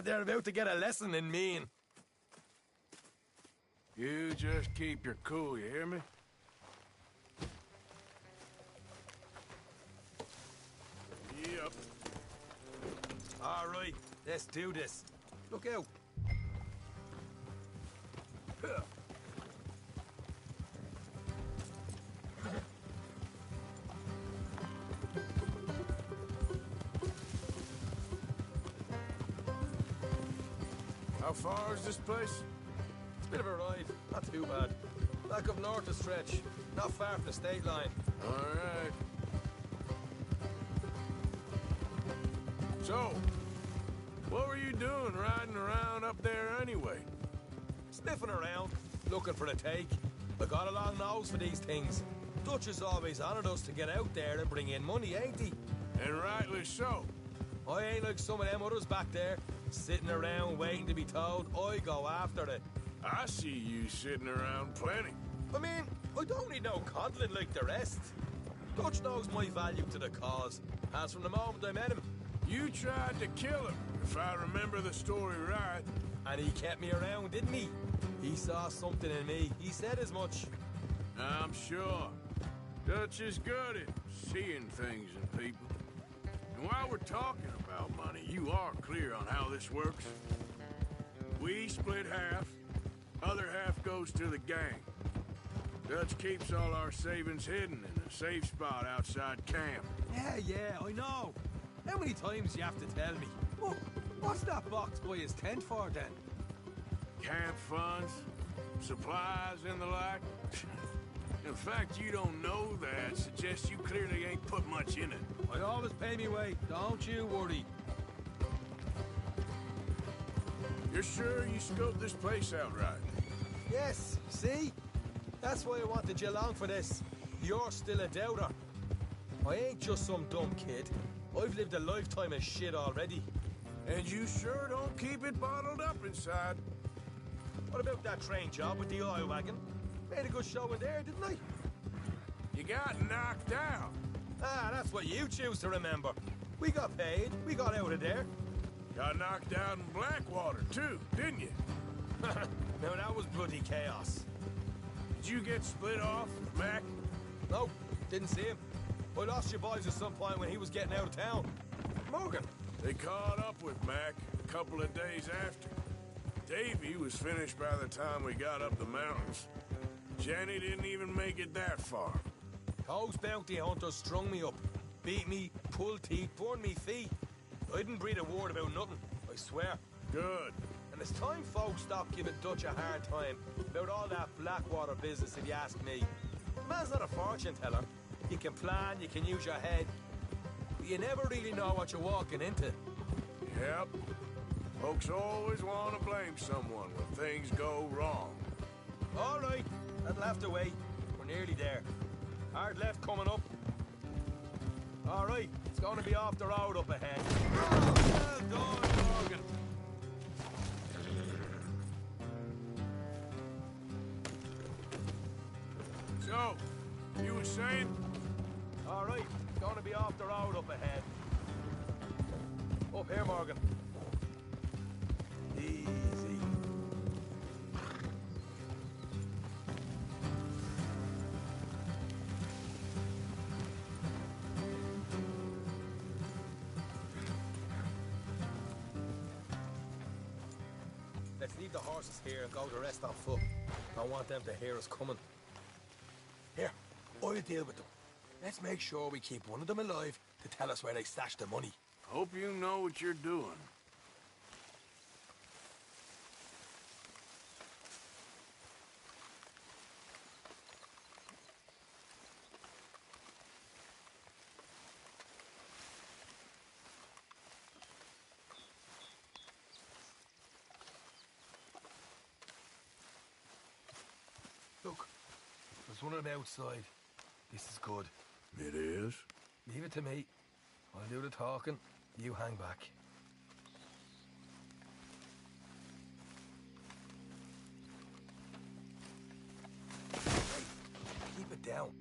They're about to get a lesson in mean. You just keep your cool, you hear me? Yep. All right, let's do this. Look out. How far is this place? It's a bit of a ride, not too bad. Back up north a stretch, not far from the state line. All right. So, what were you doing riding around up there anyway? Sniffing around, looking for a take. I got a long nose for these things. Dutch has always honoured us to get out there and bring in money, ain't he? And rightly so. I ain't like some of them others back there, sitting around waiting to be told. I go after it. I see you sitting around plenty. I mean, I don't need no coddling like the rest. Dutch knows my value to the cause, as from the moment I met him. You tried to kill him, if I remember the story right. And he kept me around, didn't he? He saw something in me. He said as much. I'm sure. Dutch is good at seeing things in people. And while we're talking about money, you are clear on how this works. We split half, other half goes to the gang. Dutch keeps all our savings hidden in a safe spot outside camp. Yeah, I know. How many times do you have to tell me? Oh, what's that box by his tent for, then? Camp funds, supplies, and the like. The fact you don't know that suggests you clearly ain't put much in it. I always pay me way, don't you worry. You're sure you scoped this place out right? Yes, see? That's why I wanted you along for this. You're still a doubter. I ain't just some dumb kid. I've lived a lifetime of shit already. And you sure don't keep it bottled up inside. What about that train job with the oil wagon? Made a good show in there, didn't I? You got knocked out. Ah, that's what you choose to remember. We got paid. We got out of there. Got knocked out in Blackwater, too, didn't you? Now, that was bloody chaos. Did you get split off with Mac? No, didn't see him. I lost your boys at some point when he was getting out of town. Morgan. They caught up with Mac a couple of days after. Davy was finished by the time we got up the mountains. Jenny didn't even make it that far. Those bounty hunters strung me up. Beat me, pulled teeth, burned me feet. I didn't breathe a word about nothing, I swear. Good. And it's time folks stop giving Dutch a hard time about all that Blackwater business, if you ask me. The man's not a fortune teller. You can plan, you can use your head. But you never really know what you're walking into. Yep. Folks always want to blame someone when things go wrong. All right, that'll have to wait. We're nearly there. Hard left coming up. All right, it's going to be off the road up ahead. Well done, Morgan. So, you were saying? All right, it's going to be off the road up ahead. Up here, Morgan. Easy. Let's leave the horses here and go the rest on foot. Don't want them to hear us coming. Here, I'll deal with them. Let's make sure we keep one of them alive to tell us where they stashed the money. Hope you know what you're doing. Look, there's one of them outside. This is good. It is? Leave it to me. I'll do the talking. You hang back. Hey, keep it down.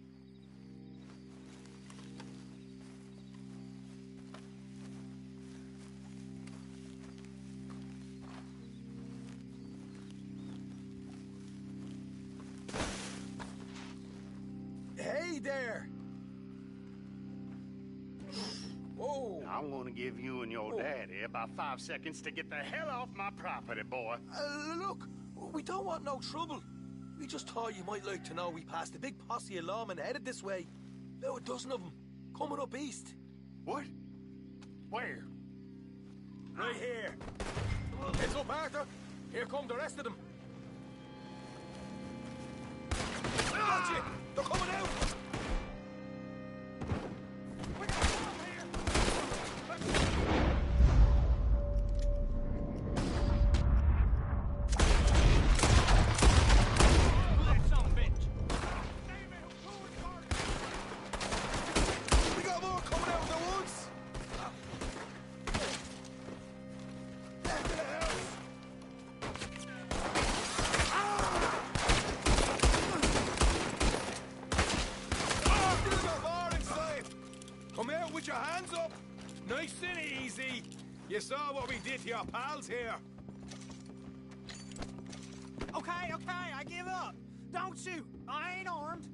Hey there! Whoa! I'm gonna give you and your daddy about 5 seconds to get the hell off my property, boy. Look, we don't want no trouble. We just thought you might like to know we passed a big posse of lawmen headed this way. About a dozen of them, coming up east. What? Where? Right here. Heads up, Arthur. Here come the rest of them. Gotcha! They're coming out! We got more coming out of the woods! Back to the house! Come out with your hands up! Nice and easy! You saw what we did to your pals here! Okay, I give up. Don't shoot. I ain't armed.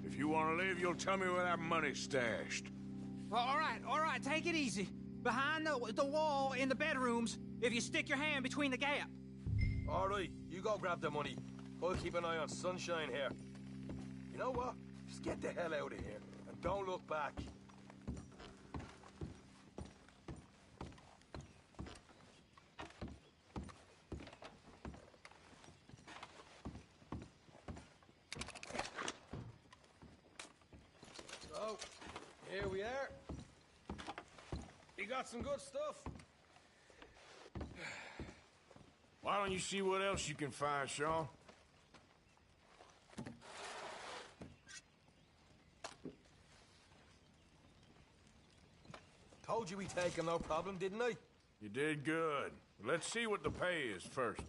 If you want to live, you'll tell me where that money's stashed. Well, all right, take it easy. Behind the wall in the bedrooms, if you stick your hand between the gap. All right, you go grab the money. I'll keep an eye on Sunshine here. You know what? Just get the hell out of here, and don't look back. So, here we are. You got some good stuff. Why don't you see what else you can find, Sean? told you we'd take him, no problem, didn't I? You did good. Let's see what the pay is first.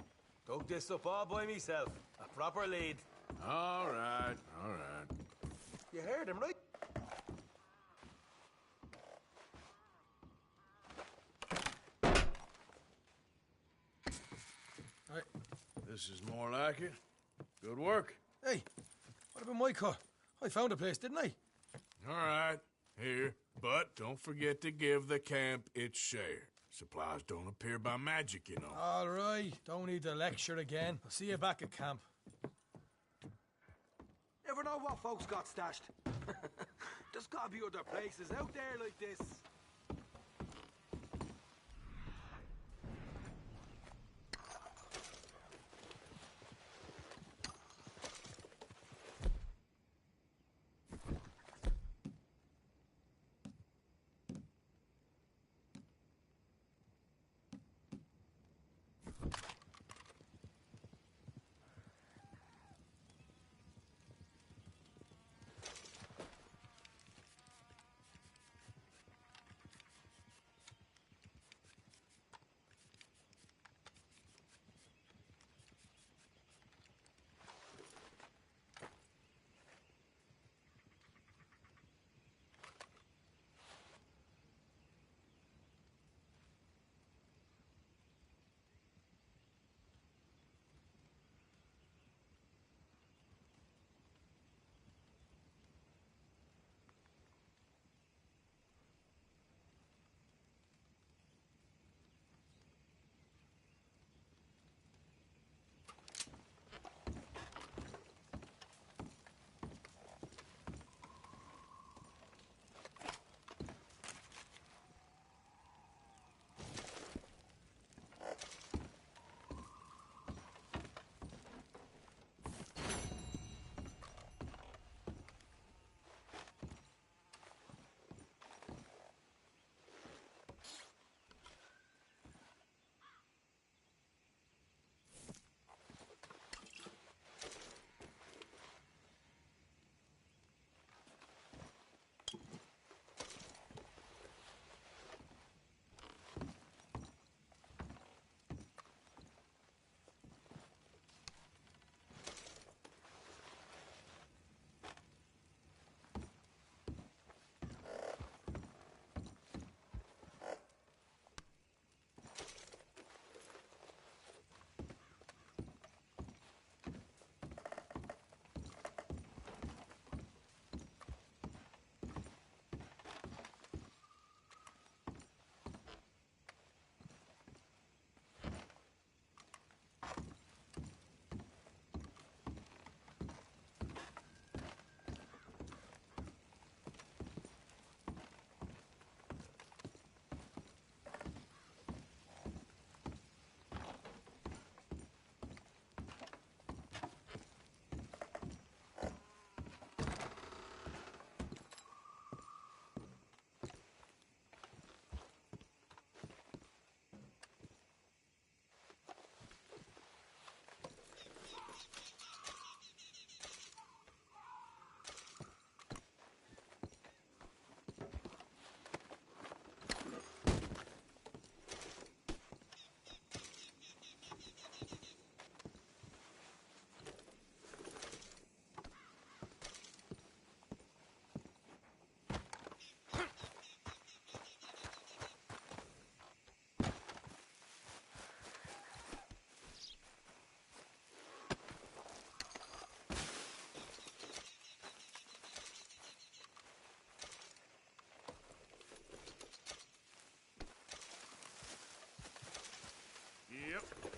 Dug this up all by myself. A proper lead. All right, all right. You heard him, right? Right. This is more like it. Good work. Hey, what about my cut? I found a place, didn't I? All right, here. But don't forget to give the camp its share. Supplies don't appear by magic, you know. All right, don't need to lecture again. I'll see you back at camp. Never know what folks got stashed. There's gotta be other places out there like this. Yep.